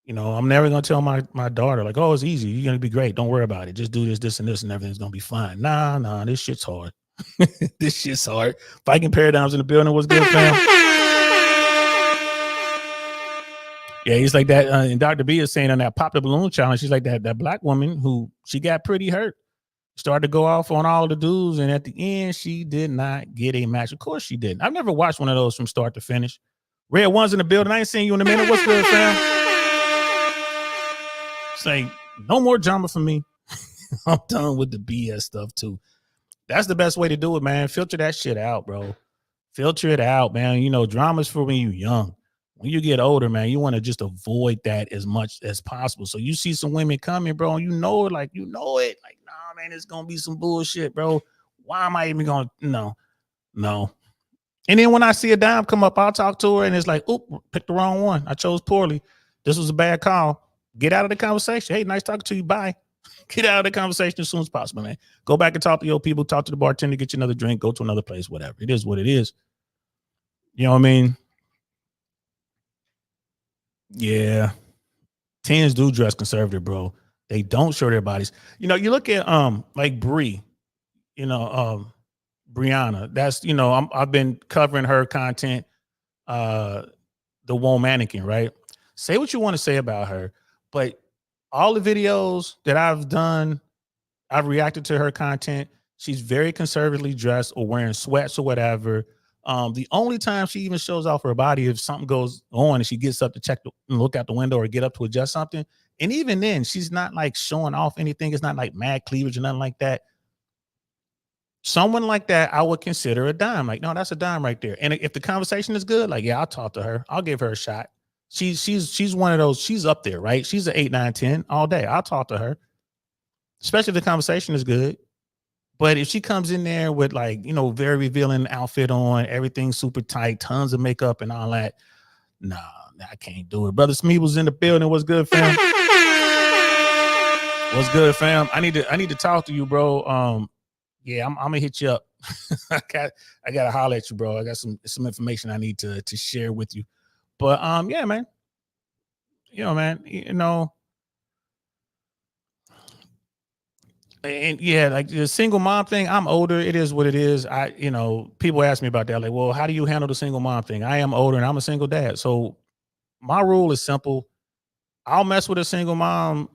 You know, I'm never gonna tell my daughter like, "Oh, it's easy. You're gonna be great. Don't worry about it. Just do this, this, and this, and everything's gonna be fine." Nah, this shit's hard. This shit's hard. Viking Paradigms in the building. What's good, fam? Yeah, he's like that. And Dr. B is saying on that Pop the Balloon challenge, she's like that black woman who she got pretty hurt. Started to go off on all the dudes, and at the end, she did not get a match. Of course, she didn't. I've never watched one of those from start to finish. Red One's in the building. I ain't seen you in a minute. What's good, fam? Say no more drama for me. I'm done with the BS stuff too. That's the best way to do it, man. Filter that shit out, bro. Filter it out, man. You know, drama's for when you're young. When you get older, man, you want to just avoid that as much as possible. So you see some women coming, bro, and you know it, like, nah, man, it's gonna be some bullshit, bro. Why am I even gonna no. And then when I see a dime come up, I'll talk to her, and it's like, oop, picked the wrong one. I chose poorly. This was a bad call. Get out of the conversation. Hey, nice talking to you. Bye. Get out of the conversation as soon as possible, man. Go back and talk to your people, talk to the bartender, get you another drink, go to another place, whatever. It is what it is. You know what I mean? Yeah. Tens do dress conservative, bro. They don't show their bodies. You know, you look at like Bree, you know, Brianna. That's, you know, I've been covering her content, the Woe Mannequin, right? Say what you want to say about her, but all the videos that I've done, I've reacted to her content. She's very conservatively dressed or wearing sweats or whatever. The only time she even shows off her body if something goes on and she gets up to check and look out the window or get up to adjust something. And even then, she's not like showing off anything. It's not like mad cleavage or nothing like that. Someone like that, I would consider a dime. Like, no, that's a dime right there. And if the conversation is good, like, yeah, I'll talk to her. I'll give her a shot. She's one of those. She's up there, right? She's an 8, 9, 10 all day. I'll talk to her, especially if the conversation is good. But if she comes in there with, like, you know, very revealing outfit on, everything super tight, tons of makeup and all that, nah, I can't do it. Brother Smee was in the building. What's good, fam? What's good, fam? I need to talk to you, bro. Yeah, I'm gonna hit you up. I gotta holler at you, bro. I got some information I need to share with you. But yeah, man. You know, man, you know. And yeah, like the single mom thing, I'm older. It is what it is. You know, people ask me about that. Like, well, how do you handle the single mom thing? I am older and I'm a single dad. So my rule is simple. I'll mess with a single mom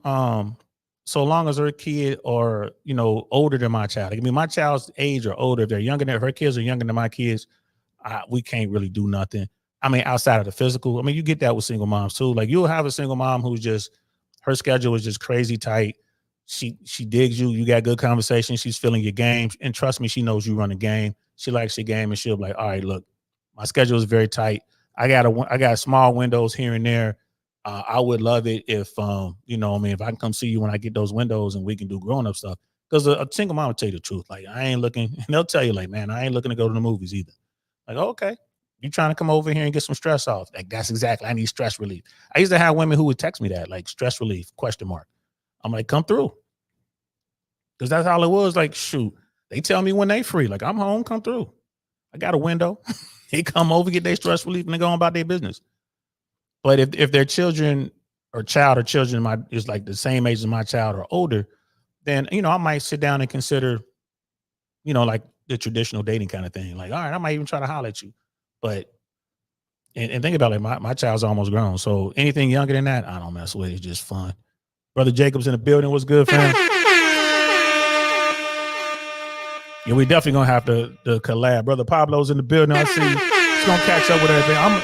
so long as her kid are, you know, older than my child. I mean, my child's age or older. If they're younger than her kids are younger than my kids, we can't really do nothing. I mean, outside of the physical. I mean, you get that with single moms too. Like, you'll have a single mom who's just, her schedule is just crazy tight. She digs you. You got good conversation. She's feeling your game. And trust me, she knows you run a game. She likes your game, and she'll be like, all right, look, my schedule is very tight. I got small windows here and there. I would love it if, you know, I mean, if I can come see you when I get those windows and we can do grown up stuff. Because a single mom will tell you the truth. Like, I ain't looking, and they'll tell you, like, man, I ain't looking to go to the movies either. Like, okay, you trying to come over here and get some stress off? Like, that's exactly, I need stress relief. I used to have women who would text me that, like, stress relief, ? I'm like, come through. Because that's all it was. Like, shoot, they tell me when they free. Like, I'm home, come through. I got a window. They come over, get their stress relief, and they go on about their business. But if their children or children is like the same age as my child or older, then, you know, I might sit down and consider, you know, like the traditional dating kind of thing. Like, all right, I might even try to holler at you. But, and think about it, my child's almost grown. So anything younger than that, I don't mess with. It's just fun. Brother Jacob's in the building. What's good, fam? Yeah, we definitely gonna have to collab. Brother Pablo's in the building. I see. He's gonna catch up with everything. I'm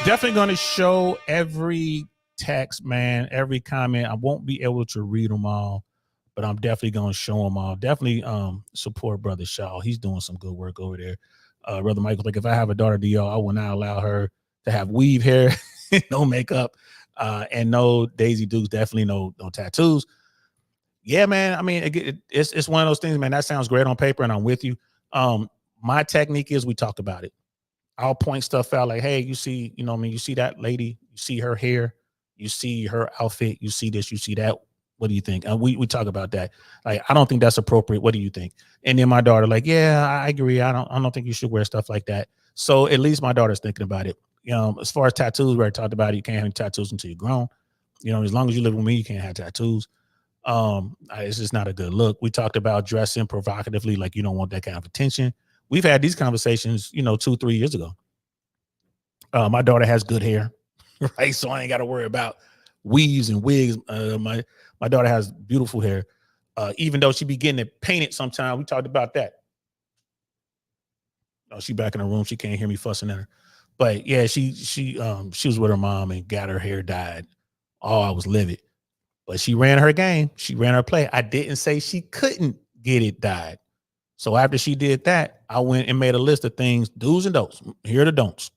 definitely gonna show every text, man, every comment. I won't be able to read them all, but I'm definitely gonna show them all. Definitely support Brother Shaw. He's doing some good work over there. Brother Michael, like, if I have a daughter, I will not allow her to have weave hair, no makeup. And no Daisy Dukes, definitely no tattoos. Yeah, man. I mean, it's one of those things, man. That sounds great on paper, and I'm with you. My technique is we talked about it. I'll point stuff out like, hey, you see, you know what I mean? You see that lady, you see her hair, you see her outfit, you see this, you see that. What do you think? And we talk about that. Like, I don't think that's appropriate. What do you think? And then my daughter, like, yeah, I agree. I don't think you should wear stuff like that. So at least my daughter's thinking about it. As far as tattoos, we already talked about it. You can't have any tattoos until you're grown. As long as you live with me, you can't have tattoos. It's just not a good look. We talked about dressing provocatively, like you don't want that kind of attention. We've had these conversations, 2-3 years ago. My daughter has good hair, right? So I ain't got to worry about weaves and wigs. My daughter has beautiful hair, even though she be getting it painted sometime. We talked about that. Oh, she back in her room. She can't hear me fussing at her. But yeah, she was with her mom and got her hair dyed. Oh, I was livid. But she ran her game. She ran her play. I didn't say she couldn't get it dyed. So after she did that, I went and made a list of things, do's and don'ts. Here are the don'ts.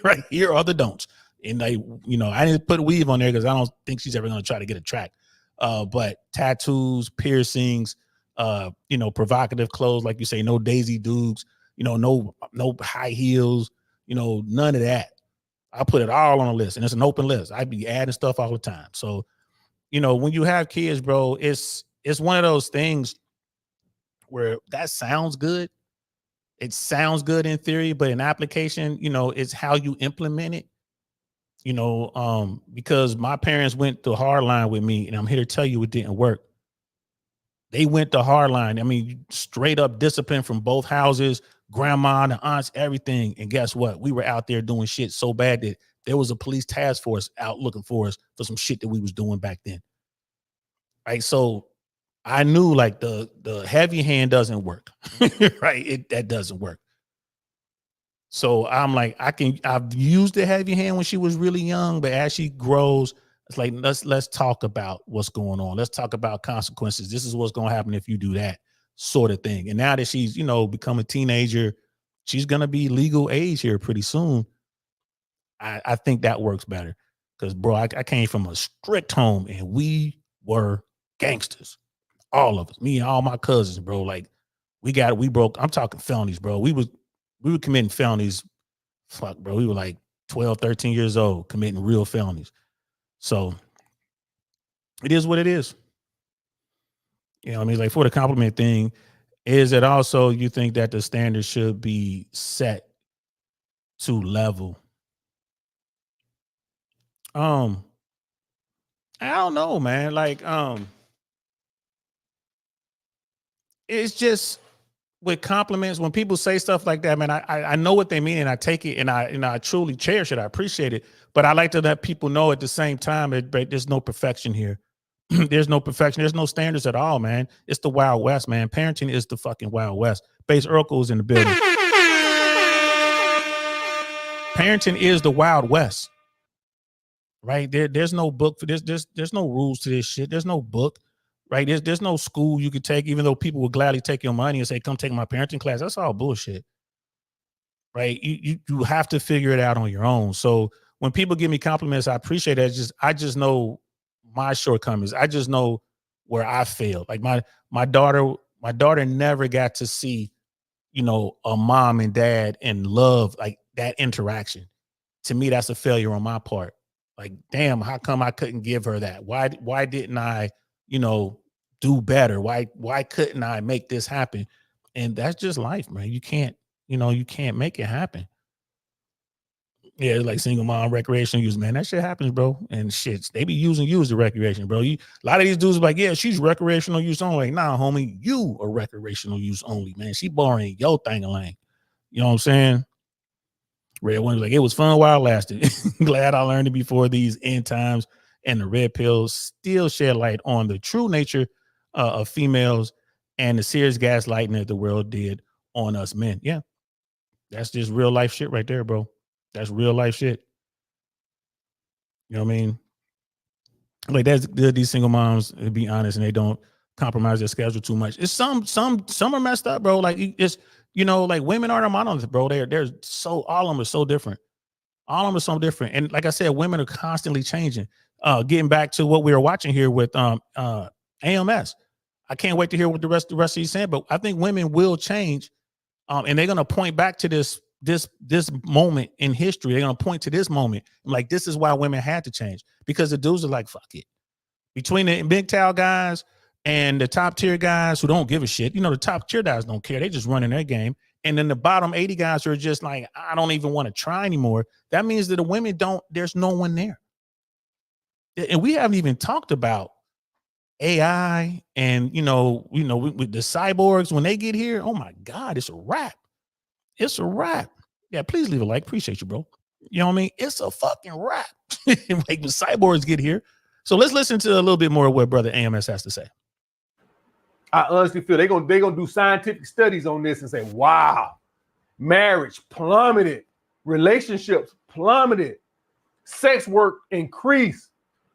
Right here are the don'ts. And I didn't put weave on there because I don't think she's ever going to try to get a track. But tattoos, piercings, provocative clothes, like you say, no Daisy Dukes, no high heels, none of that. I put it all on a list, and it's an open list. I'd be adding stuff all the time. So, when you have kids, bro, it's one of those things where that sounds good. It sounds good in theory, but in application, it's how you implement it. Because my parents went the hard line with me, and I'm here to tell you it didn't work. They went the hard line. I mean, straight up discipline from both houses, grandma, the aunts, everything. And guess what? We were out there doing shit so bad that there was a police task force out looking for us for some shit that we was doing back then. Right. So I knew like the heavy hand doesn't work. Right. That doesn't work. So I'm like, I've used the heavy hand when she was really young, but as she grows, it's like, let's talk about what's going on. Let's talk about consequences. This is what's going to happen if you do that sort of thing. And now that she's, become a teenager, she's going to be legal age here pretty soon. I think that works better because, bro, I came from a strict home and we were gangsters. All of us, me and all my cousins, bro. Like we broke, I'm talking felonies, bro. We were committing felonies. Fuck, bro. We were like 12, 13 years old committing real felonies. So it is what it is. Like for the compliment thing, is it also you think that the standard should be set to level? I don't know, man. Like, it's just with compliments, when people say stuff like that, man, I know what they mean and I take it and I truly cherish it. I appreciate it. But I like to let people know at the same time that there's no perfection here. There's no perfection. There's no standards at all, man. It's the Wild West, man. Parenting is the fucking Wild West. Base Urkel is in the building. Parenting is the Wild West. Right? There's no book for this. There's no rules to this shit. There's no book. Right? There's no school you could take, even though people would gladly take your money and say, come take my parenting class. That's all bullshit. Right? You have to figure it out on your own. So when people give me compliments, I appreciate it. I just know my shortcomings. I just know where I failed. Like my daughter never got to see, a mom and dad and love, like that interaction. To me, that's a failure on my part. Like, damn, how come I couldn't give her that? Why didn't I, do better? Why couldn't I make this happen? And that's just life, man. You can't make it happen. Yeah, like single mom, recreational use, man. That shit happens, bro. And shit, they be using you as the recreation, bro. A lot of these dudes are like, yeah, she's recreational use only. Like, nah, homie, you are recreational use only, man. She borrowing your thing-a-lang. You know what I'm saying? Red one was like, it was fun while it lasted. Glad I learned it before these end times. And the red pills still shed light on the true nature of females and the serious gaslighting that the world did on us men. Yeah, that's just real life shit right there, bro. That's real life shit. You know what I mean? Like that's good. These single moms, to be honest, and they don't compromise their schedule too much. It's some are messed up, bro. Like it's like women aren't a monolith, bro. They're so all of them are so different. All of them are so different. And like I said, women are constantly changing. getting back to what we were watching here with AMS. I can't wait to hear what the rest of you saying, but I think women will change, and they're gonna point back to this moment in history. They're gonna point to this moment, like this is why women had to change, because the dudes are like, fuck it. Between the big towel guys and the top tier guys who don't give a shit, the top tier guys don't care. They just running their game. And then the bottom 80 guys are just like, I don't even want to try anymore. That means that the women there's no one there. And we haven't even talked about AI and, with the cyborgs, when they get here, oh my God, it's a wrap. It's a wrap. Yeah, please leave a like. Appreciate you, bro. You know what I mean? It's a fucking wrap. Like when cyborgs get here. So let's listen to a little bit more of what Brother AMS has to say. I honestly feel they're gonna do scientific studies on this and say, wow, marriage plummeted, relationships plummeted, sex work increased,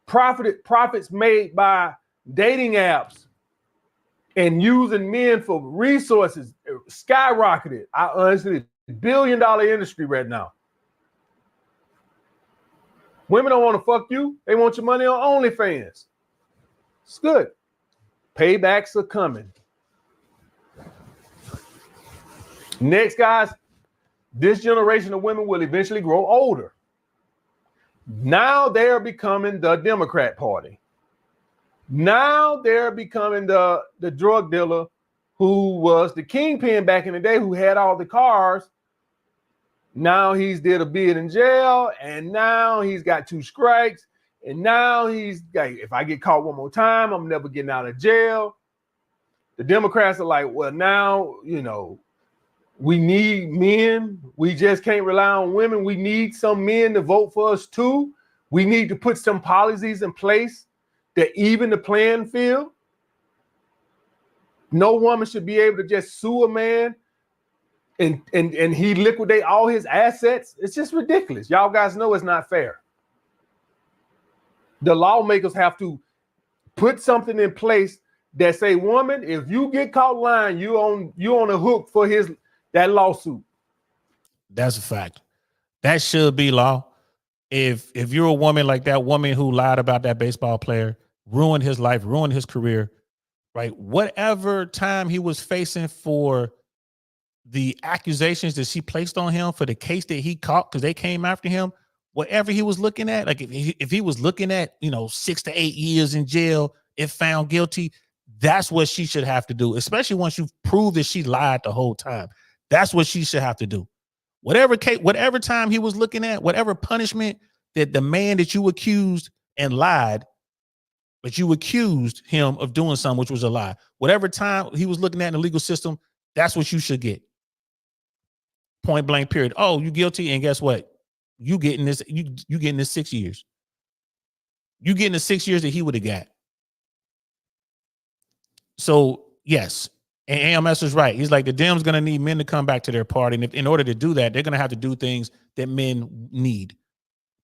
profits made by dating apps and using men for resources skyrocketed. I honestly, $1 billion industry right now. Women don't want to fuck you. They want your money on OnlyFans. It's good. Paybacks are coming. Next, guys, this generation of women will eventually grow older. Now they're becoming the Democrat Party. Now they're becoming the drug dealer who was the kingpin back in the day, who had all the cars. Now he's did a bid in jail, and now he's got 2 strikes. And now he's like, if I get caught one more time, I'm never getting out of jail. The Democrats are like, well, now, we need men. We just can't rely on women. We need some men to vote for us too. We need to put some policies in place that even the playing field. No woman should be able to just sue a man and he liquidate all his assets. It's just ridiculous. Y'all guys know it's not fair. The lawmakers have to put something in place that say, woman, if you get caught lying, you on the hook for that lawsuit. That's a fact. That should be law. If you're a woman like that woman who lied about that baseball player, ruined his life, ruined his career, right? Whatever time he was facing for the accusations that she placed on him, for the case that he caught because they came after him, whatever he was looking at, like if he was looking at, 6 to 8 years in jail, if found guilty, that's what she should have to do, especially once you've proved that she lied the whole time. That's what she should have to do. Whatever time he was looking at, whatever punishment that the man that you accused and lied, but you accused him of doing something which was a lie, whatever time he was looking at in the legal system, that's what you should get. Point blank, period. Oh, you guilty, and guess what? You getting this 6 years. You getting the 6 years that he would have got. So yes, and AMS is right. He's like, the Dems going to need men to come back to their party. And in order to do that, they're going to have to do things that men need.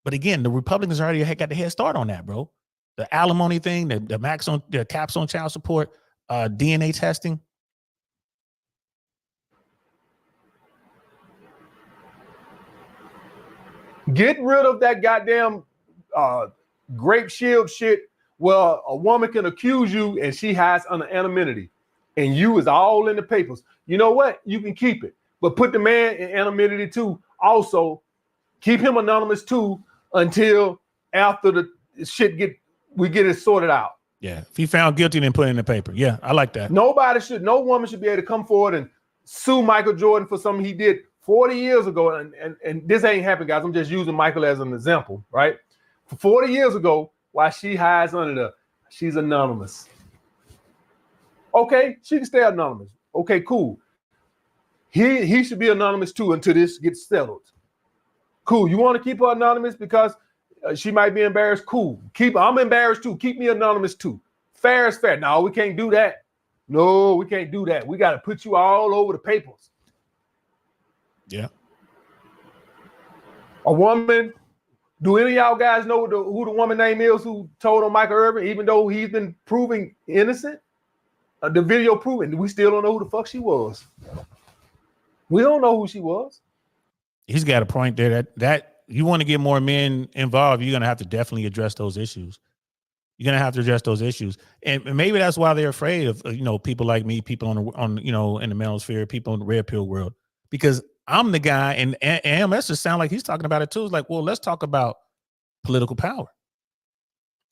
But again, the Republicans already got the head start on that, bro. The alimony thing, the caps on child support, DNA testing. Get rid of that goddamn grape shield shit where a woman can accuse you and she has an anonymity. And you is all in the papers. You know what? You can keep it. But put the man in anonymity too. Also, keep him anonymous too until after the shit we get it sorted out. Yeah. If he found guilty, then put it in the paper. Yeah, I like that. No woman should be able to come forward and sue Michael Jordan for something he did 40 years ago. And this ain't happened, guys. I'm just using Michael as an example, right? For 40 years ago, while she hides under she's anonymous. Okay, she can stay anonymous. Okay, cool. He should be anonymous too until this gets settled. Cool. You want to keep her anonymous because she might be embarrassed? Cool. I'm embarrassed too. Keep me anonymous too. Fair is fair. No, we can't do that. No, we can't do that. We got to put you all over the papers. Yeah. A woman. Do any of y'all guys know who the woman name is who told on Michael Irvin, even though he's been proven innocent? The video proving, we still don't know who the fuck she was. We don't know who she was. He's got a point there. That You want to get more men involved, you're going to have to definitely address those issues. You're going to have to address those issues. And maybe that's why they're afraid of, people like me, people on in the manosphere, people in the red pill world, because I'm the guy, and AMS just sound like he's talking about it too. It's like, well, let's talk about political power.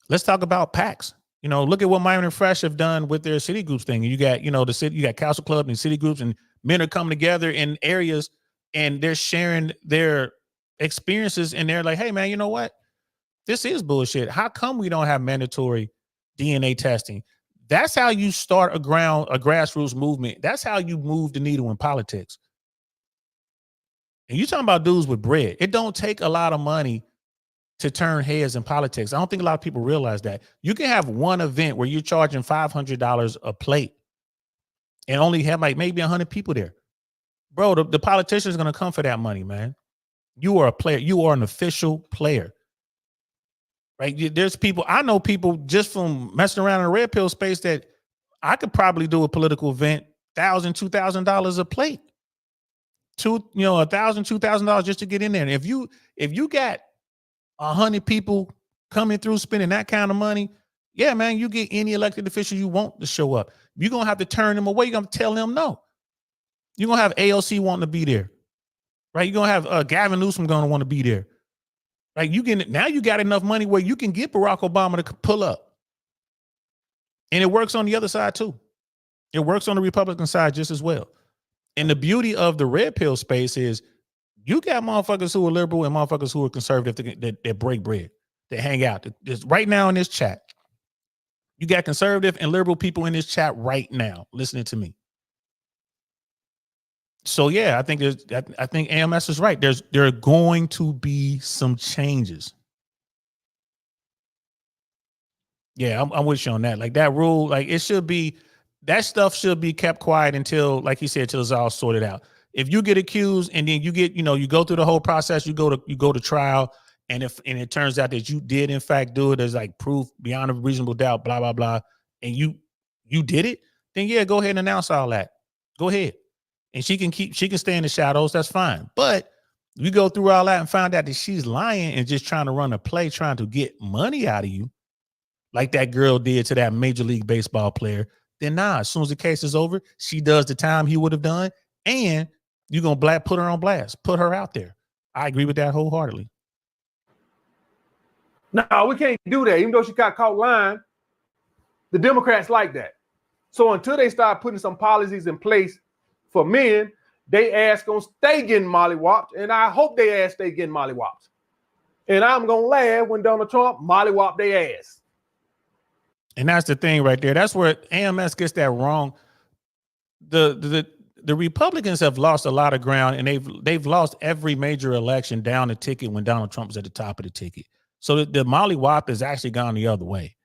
Let's talk about PACs. Look at what Miami Fresh have done with their city groups thing. You got, the city, you got Council Club and city groups, and men are coming together in areas and they're sharing their experiences, and they're like, hey man, you know what? This is bullshit. How come we don't have mandatory DNA testing? That's how you start a grassroots movement. That's how you move the needle in politics. And you're talking about dudes with bread. It don't take a lot of money to turn heads in politics. I don't think a lot of people realize that. You can have one event where you're charging $500 a plate and only have like maybe 100 people there. Bro, the politician is going to come for that money, man. You are a player. You are an official player. Right? There's people, I know people just from messing around in the red pill space that I could probably do a political event, $1,000, $2,000 a plate. $1,000, $2,000 just to get in there. And if you got 100 people coming through spending that kind of money, yeah, man, you get any elected official you want to show up. You're going to have to turn them away. You're going to tell them no. You're going to have AOC wanting to be there, right? You're going to have Gavin Newsom going to want to be there. Right? Now you got enough money where you can get Barack Obama to pull up. And it works on the other side too. It works on the Republican side just as well. And the beauty of the red pill space is you got motherfuckers who are liberal and motherfuckers who are conservative that break bread, that hang out. Right now in this chat, you got conservative and liberal people in this chat right now listening to me. So yeah, I think AMS is right. There are going to be some changes. Yeah, I'm with you on that. Like that rule, like that stuff should be kept quiet until, like he said, till it's all sorted out. If you get accused and then you get, you go through the whole process, you go to trial, and it turns out that you did in fact do it, as like proof beyond a reasonable doubt, blah blah blah, and you did it, then yeah, go ahead and announce all that. Go ahead. And she can stay in the shadows. That's fine. But you go through all that and find out that she's lying and just trying to run a play, trying to get money out of you, like that girl did to that Major League Baseball player. Then as soon as the case is over, she does the time he would have done, and you're gonna put her on blast, put her out there. I agree with that wholeheartedly. No, we can't do that. Even though she got caught lying, the Democrats like that. So until they start putting some policies in place for men, they ass gonna stay getting mollywopped, and I hope they ass stay getting mollywopped. And I'm gonna laugh when Donald Trump mollywop their ass. And that's the thing right there. That's where AMS gets that wrong. The Republicans have lost a lot of ground, and they've lost every major election down the ticket when Donald Trump was at the top of the ticket. So the mollywop has actually gone the other way.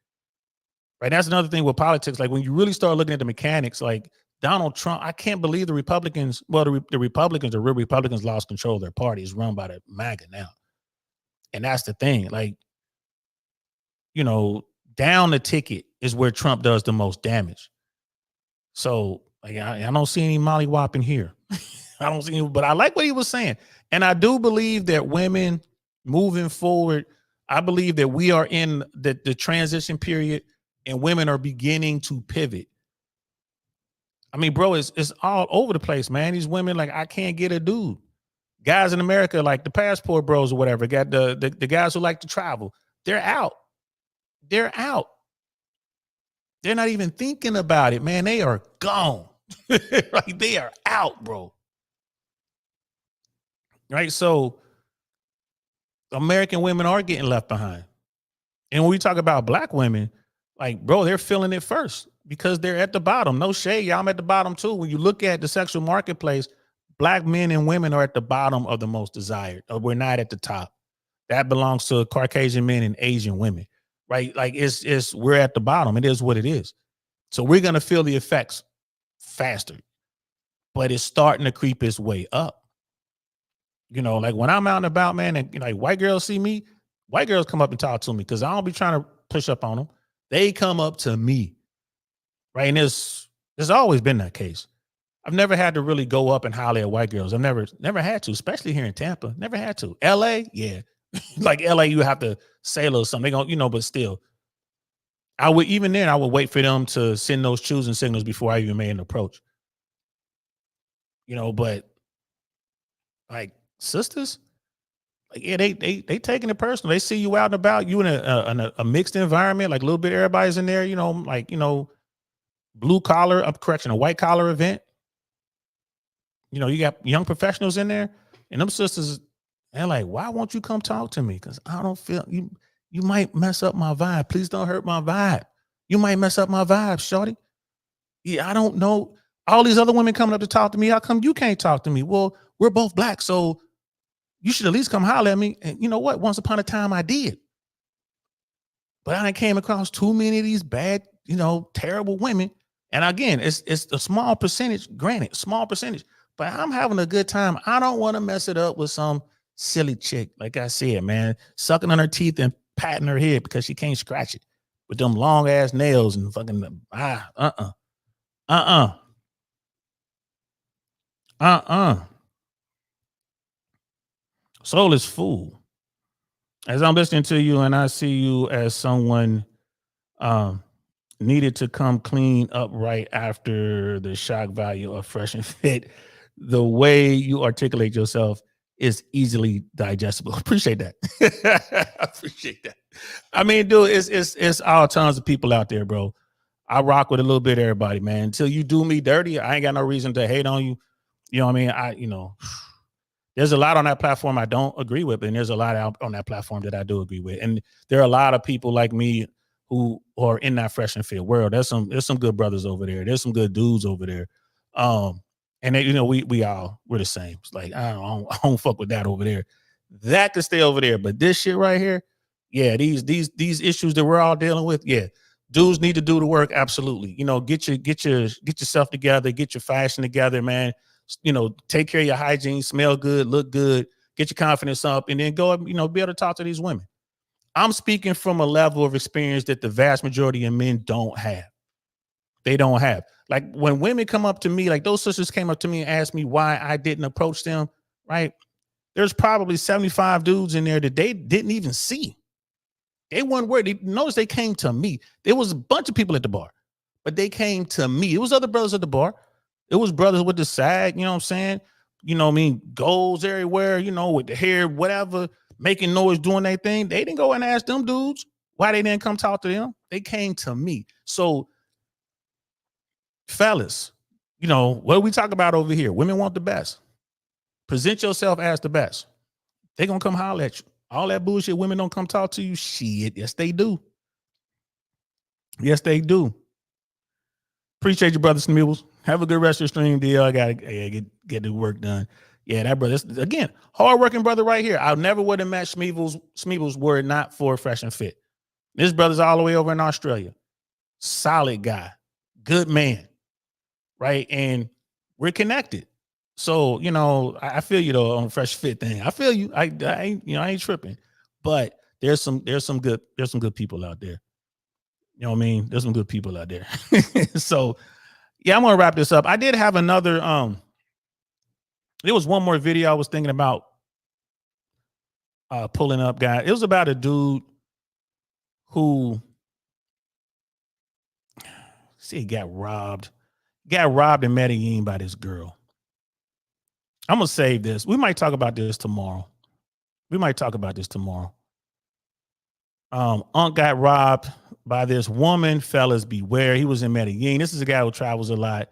Right? That's another thing with politics. Like when you really start looking at the mechanics, like Donald Trump, I can't believe the Republicans, the Republicans, the real Republicans, lost control of their party. It's run by the MAGA now. And that's the thing. Like, down the ticket is where Trump does the most damage. So like, I don't see any mollywopping here. I don't see any, but I like what he was saying. And I do believe that women moving forward, I believe that we are in the transition period, and women are beginning to pivot. I mean, bro, it's all over the place, man. These women, like, I can't get a dude. Guys in America, like the passport bros or whatever, got the guys who like to travel. They're out. They're out. They're not even thinking about it, man. They are gone. Like they are out, bro. Right? So American women are getting left behind. And when we talk about black women, like, bro, they're feeling it first because they're at the bottom. No shade, y'all, I'm at the bottom too. When you look at the sexual marketplace, black men and women are at the bottom of the most desired. We're not at the top. That belongs to Caucasian men and Asian women, right? Like we're at the bottom. It is what it is. So we're going to feel the effects faster, but it's starting to creep its way up. Like when I'm out and about, man, and like white girls see me, white girls come up and talk to me because I don't be trying to push up on them. They come up to me, right? And there's always been that case. I've never had to really go up and holler at white girls. I've never had to, especially here in Tampa. Never had to. LA, yeah. Like LA, you have to say a little something. They gonna, but still. I would wait for them to send those choosing signals before I even made an approach. But like sisters, like yeah, they taking it personal. They see you out and about, you in a mixed environment, like a little bit everybody's in there, blue collar, a white collar event. You got young professionals in there, and them sisters, they're like, why won't you come talk to me? Because I don't feel you might mess up my vibe. Please don't hurt my vibe. You might mess up my vibe, shorty. Yeah, I don't know. All these other women coming up to talk to me. How come you can't talk to me? Well, we're both black, so you should at least come holler at me. And you know what? Once upon a time I did. But I came across too many of these bad, terrible women. And again, it's a small percentage, granted, small percentage. But I'm having a good time. I don't want to mess it up with some silly chick, like I said, man, sucking on her teeth and patting her head because she can't scratch it with them long ass nails and fucking Soulless fool. As I'm listening to you and I see you as someone needed to come clean up right after the shock value of Fresh and Fit, the way you articulate yourself is easily digestible. Appreciate that. I appreciate that. I mean, dude, it's all tons of people out there, bro. I rock with a little bit of everybody, man. Until you do me dirty, I ain't got no reason to hate on you. You know what I mean? There's a lot on that platform I don't agree with, and there's a lot out on that platform that I do agree with. And there are a lot of people like me who are in that Fresh and Fit world. There's some good brothers over there. There's some good dudes over there. And they, we're the same. It's like, I don't fuck with that over there. That could stay over there. But this shit right here, yeah, these issues that we're all dealing with, yeah. Dudes need to do the work, absolutely. Get yourself together, get your fashion together, man. Take care of your hygiene, smell good, look good, get your confidence up, and then go, be able to talk to these women. I'm speaking from a level of experience that the vast majority of men don't have. They don't have. Like when women come up to me, like those sisters came up to me and asked me why I didn't approach them, right? There's probably 75 dudes in there that they didn't even see. They weren't worried. Notice they came to me. There was a bunch of people at the bar, but they came to me. It was other brothers at the bar. It was brothers with the sag, you know what I'm saying? Goals everywhere, with the hair, whatever, making noise, doing their thing. They didn't go and ask them dudes why they didn't come talk to them. They came to me. So, fellas, what we talk about over here? Women want the best. Present yourself as the best. They're going to come holler at you. All that bullshit, women don't come talk to you. Shit, yes, they do. Yes, they do. Appreciate you, brother Smeebles. Have a good rest of your stream, deal. I gotta get the work done. Yeah, that brother, again, hardworking brother right here. I never would have met Smeebles were it not for Fresh and Fit. This brother's all the way over in Australia. Solid guy, good man, right? And we're connected. So, I feel you though on the Fresh Fit thing. I feel you. I ain't tripping. But there's some good people out there. You know what I mean? There's some good people out there. So, yeah, I'm gonna wrap this up. I did have another. There was one more video I was thinking about pulling up, guy. It was about a dude who got robbed in Medellin by this girl. I'm gonna save this. We might talk about this tomorrow. Unc got robbed by this woman. Fellas, beware. He was in Medellin. This is a guy who travels a lot.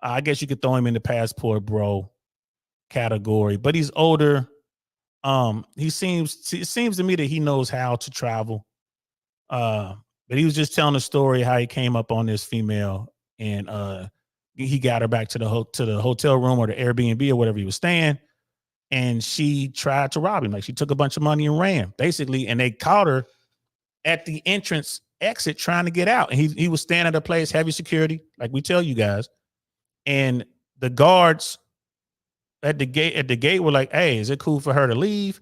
I guess you could throw him in the passport bro category, but he's older. It seems to me that he knows how to travel. But he was just telling a story how he came up on this female and he got her back to the hotel room or the Airbnb or whatever he was staying. And she tried to rob him. Like she took a bunch of money and ran basically. And they caught her at the entrance exit trying to get out. And he was standing at a place, heavy security, like we tell you guys. And the guards at the gate were like, hey, is it cool for her to leave?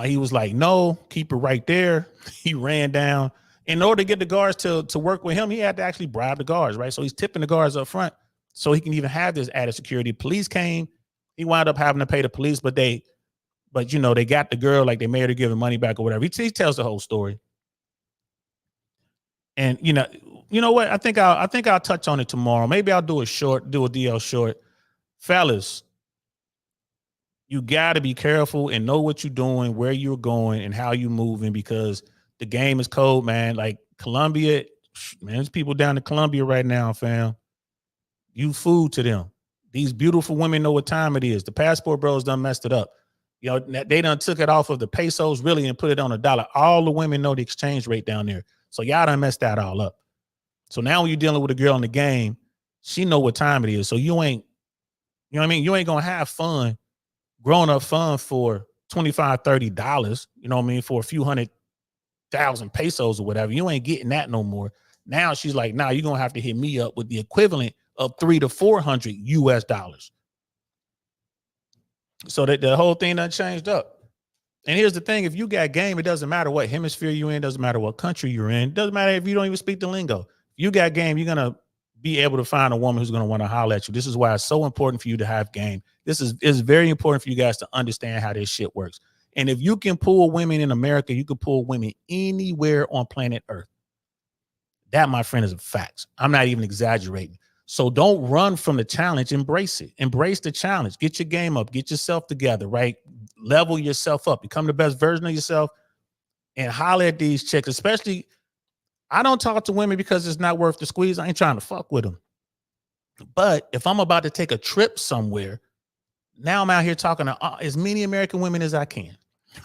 He was like, no, keep her right there. He ran down. In order to get the guards to work with him, he had to actually bribe the guards, right? So he's tipping the guards up front so he can even have this added security. Police came, he wound up having to pay the police, but they got the girl, like they made her give him money back or whatever. He tells the whole story. And you know what? I think I'll touch on it tomorrow. Maybe I'll do a DL short. Fellas, you got to be careful and know what you're doing, where you're going, and how you're moving, because the game is cold, man. Like Colombia, man, there's people down in Colombia right now, fam. You food to them. These beautiful women know what time it is. The passport bros done messed it up. They done took it off of the pesos really and put it on a dollar. All the women know the exchange rate down there. So y'all done messed that all up. So now when you're dealing with a girl in the game, she know what time it is. So you ain't, you know what I mean? You ain't going to have fun, grown up fun for $25, $30, you know what I mean? For a few 100,000 pesos or whatever. You ain't getting that no more. Now she's like, nah, you're going to have to hit me up with the equivalent of $300 to $400 US. So that the whole thing done changed up. And here's the thing, if you got game, it doesn't matter what hemisphere you're in, doesn't matter what country you're in, doesn't matter if you don't even speak the lingo. If you got game, you're going to be able to find a woman who's going to want to holler at you. This is why it's so important for you to have game. It's very important for you guys to understand how this shit works. And if you can pull women in America, you can pull women anywhere on planet Earth. That, my friend, is a fact. I'm not even exaggerating. So don't run from the challenge. Embrace it. Embrace the challenge. Get your game up. Get yourself together, right? Level yourself up. Become the best version of yourself and holler at these chicks. Especially, I don't talk to women because it's not worth the squeeze. I ain't trying to fuck with them. But if I'm about to take a trip somewhere, now I'm out here talking to as many American women as I can.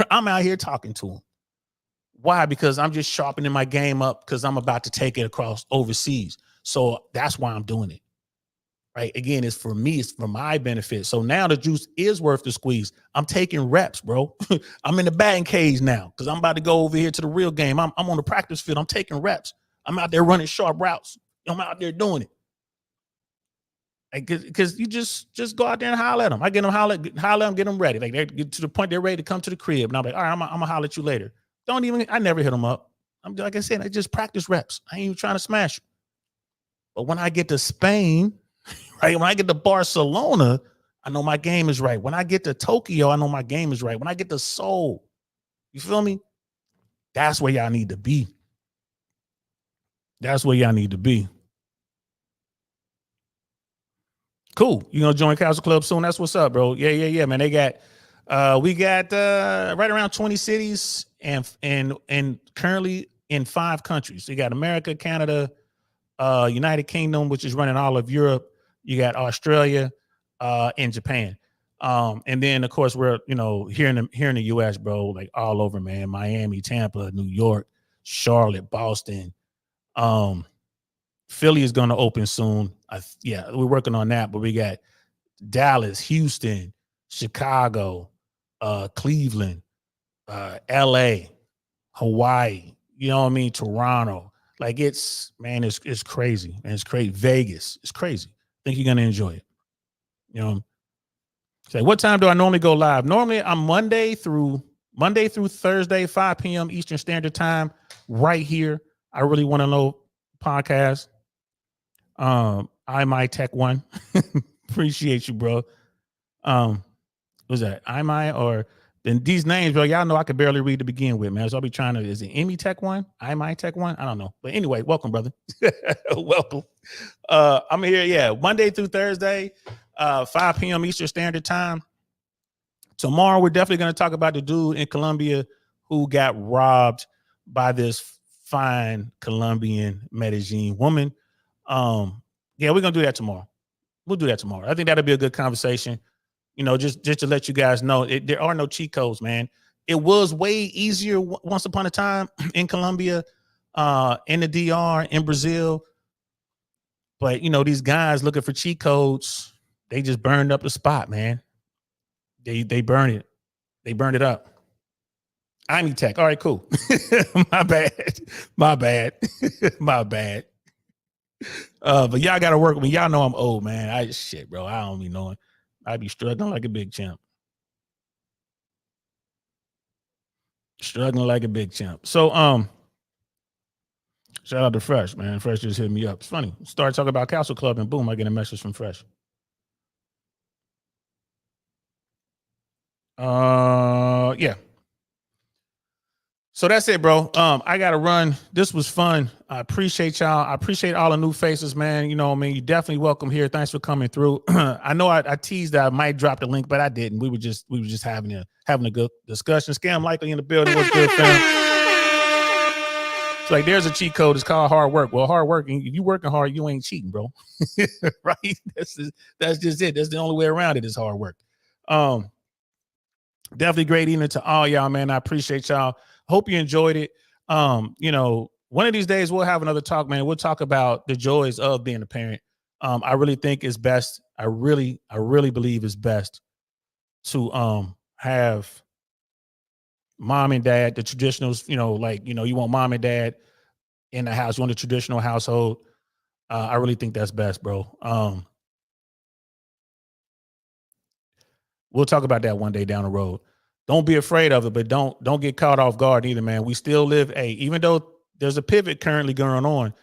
I'm out here talking to them. Why? Because I'm just sharpening my game up because I'm about to take it across overseas. So that's why I'm doing it. Right. Again, it's for me, it's for my benefit. So now the juice is worth the squeeze. I'm taking reps, bro. I'm in the batting cage now because I'm about to go over here to the real game. I'm on the practice field. I'm taking reps. I'm out there running sharp routes. I'm out there doing it. Because you just go out there and holler at them. I get them holler at them, get them ready. Like they get to the point they're ready to come to the crib. And I'm like, all right, I'm gonna holler at you later. I never hit them up. I'm like I said, I just practice reps. I ain't even trying to smash you. But when I get to Spain, right? When I get to Barcelona, I know my game is right. When I get to Tokyo, I know my game is right. When I get to Seoul, you feel me? That's where y'all need to be. That's where y'all need to be. Cool. You gonna join Castle Club soon? That's what's up, bro. Yeah, man. We got right around 20 cities and currently in 5 countries. So you got America, Canada, United Kingdom, which is running all of Europe. You got Australia, and Japan. And then of course we're, here in the US, bro, like all over, man. Miami, Tampa, New York, Charlotte, Boston. Philly is going to open soon. We're working on that, but we got Dallas, Houston, Chicago, Cleveland, LA, Hawaii, you know what I mean? Toronto. Like it's crazy. And it's crazy. Vegas. It's crazy. I think you're going to enjoy it. Say, what time do I normally go live? Normally I'm Monday through Thursday, 5 p.m. Eastern Standard Time, right here. I Really Want to Know podcast. I My Tech One. Appreciate you, bro. Was that I My or then these names, bro? Y'all know I could barely read to begin with, man. So I'll be trying to. Is it Emmy Tech One? I My Tech One? I don't know. But anyway, welcome, brother. Welcome. I'm here. Yeah, Monday through Thursday, 5 p.m. Eastern Standard Time. Tomorrow, we're definitely going to talk about the dude in Colombia who got robbed by this fine Colombian Medellin woman. We're going to do that tomorrow. We'll do that tomorrow. I think that'll be a good conversation. Just to let you guys know, there are no cheat codes, man. It was way easier once upon a time in Colombia, in the DR, in Brazil. But, these guys looking for cheat codes, they just burned up the spot, man. They burned it. They burned it up. I'm Tech. All right, cool. My bad. But y'all got to work with me. Y'all know I'm old, man. Bro. I don't be knowing. I be struggling like a big champ. So, Shout out to Fresh, man. Fresh just hit me up. It's funny. Start talking about Castle Club and boom, I get a message from Fresh. Yeah. So that's it, bro. I gotta run. This was fun. I appreciate y'all. I appreciate all the new faces, man. You know what I mean? You definitely welcome here. Thanks for coming through. I know I teased that I might drop the link, but I didn't. We were just having a good discussion. Scam Likely in the building. What's good, fam? It's like there's a cheat code. It's called hard work. Well, hard work. If you working hard, you ain't cheating, bro. Right? That's just it. That's the only way around it is hard work. Definitely great evening to all y'all, man. I appreciate y'all. Hope you enjoyed it. You know, one of these days we'll have another talk, man. We'll talk about the joys of being a parent. I really think it's best. I really believe it's best to have mom and dad, the traditionals, you know, like, you know, you want mom and dad in the house, you want a traditional household. I really think that's best, bro. We'll talk about that one day down the road. Don't be afraid of it, but don't get caught off guard either, man. We still live even though there's a pivot currently going on,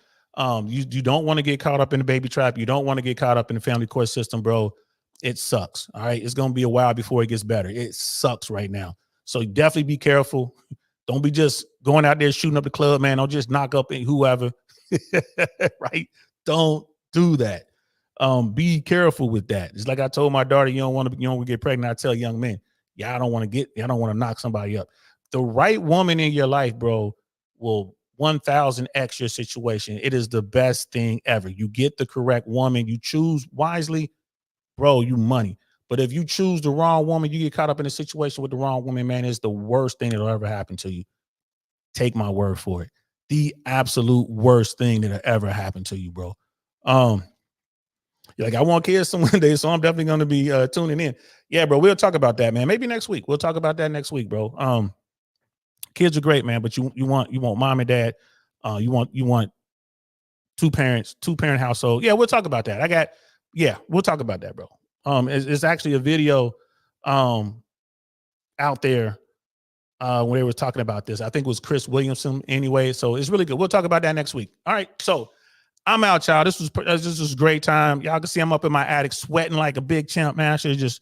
you don't want to get caught up in the baby trap. You don't want to get caught up in the family court system, bro. It sucks. All right. It's going to be a while before it gets better. It sucks right now. So definitely be careful. Don't be just going out there shooting up the club, man. Don't just knock up whoever. Right. Don't do that. Be careful with that. It's like I told my daughter, you don't want to get pregnant. I tell young men, y'all don't want to knock somebody up. The right woman in your life, bro, will 1000x your situation. It is the best thing ever. You get the correct woman, you choose wisely, bro, you money. But if you choose the wrong woman, you get caught up in a situation with the wrong woman, man, it's the worst thing that'll ever happen to you. Take my word for it. The absolute worst thing that'll ever happen to you, bro. Like, I want kids some one day, so I'm definitely going to be tuning in. Yeah, bro, we'll talk about that, man. Maybe next week. We'll talk about that next week, bro. Kids are great, man, but you want mom and dad. You want two parent household. Yeah, we'll talk about that. We'll talk about that, bro. It's actually a video out there when they were talking about this. I think it was Chris Williamson anyway. So it's really good. We'll talk about that next week. All right. So I'm out, y'all. This was a great time. Y'all can see I'm up in my attic sweating like a big champ, man. I should have just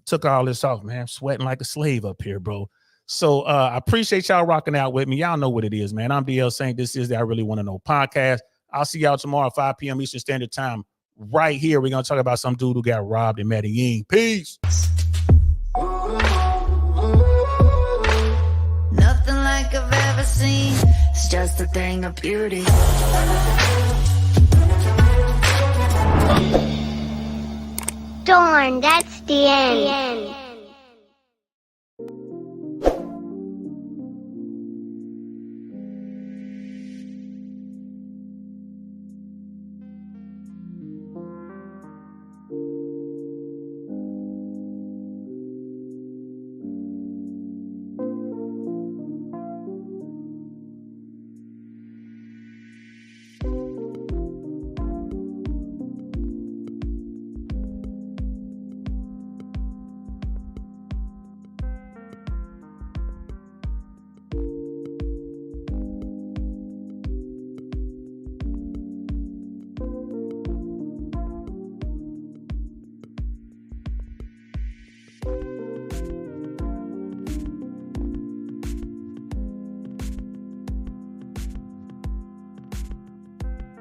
took all this off, man. I'm sweating like a slave up here, bro. So I appreciate y'all rocking out with me. Y'all know what it is, man. I'm DL Saint. This is the I Really Want to Know podcast. I'll see y'all tomorrow, 5 p.m. Eastern Standard Time. Right here, we're going to talk about some dude who got robbed in Medellin. Peace. Nothing like I've ever seen. It's just a thing of beauty. Darn, that's the end.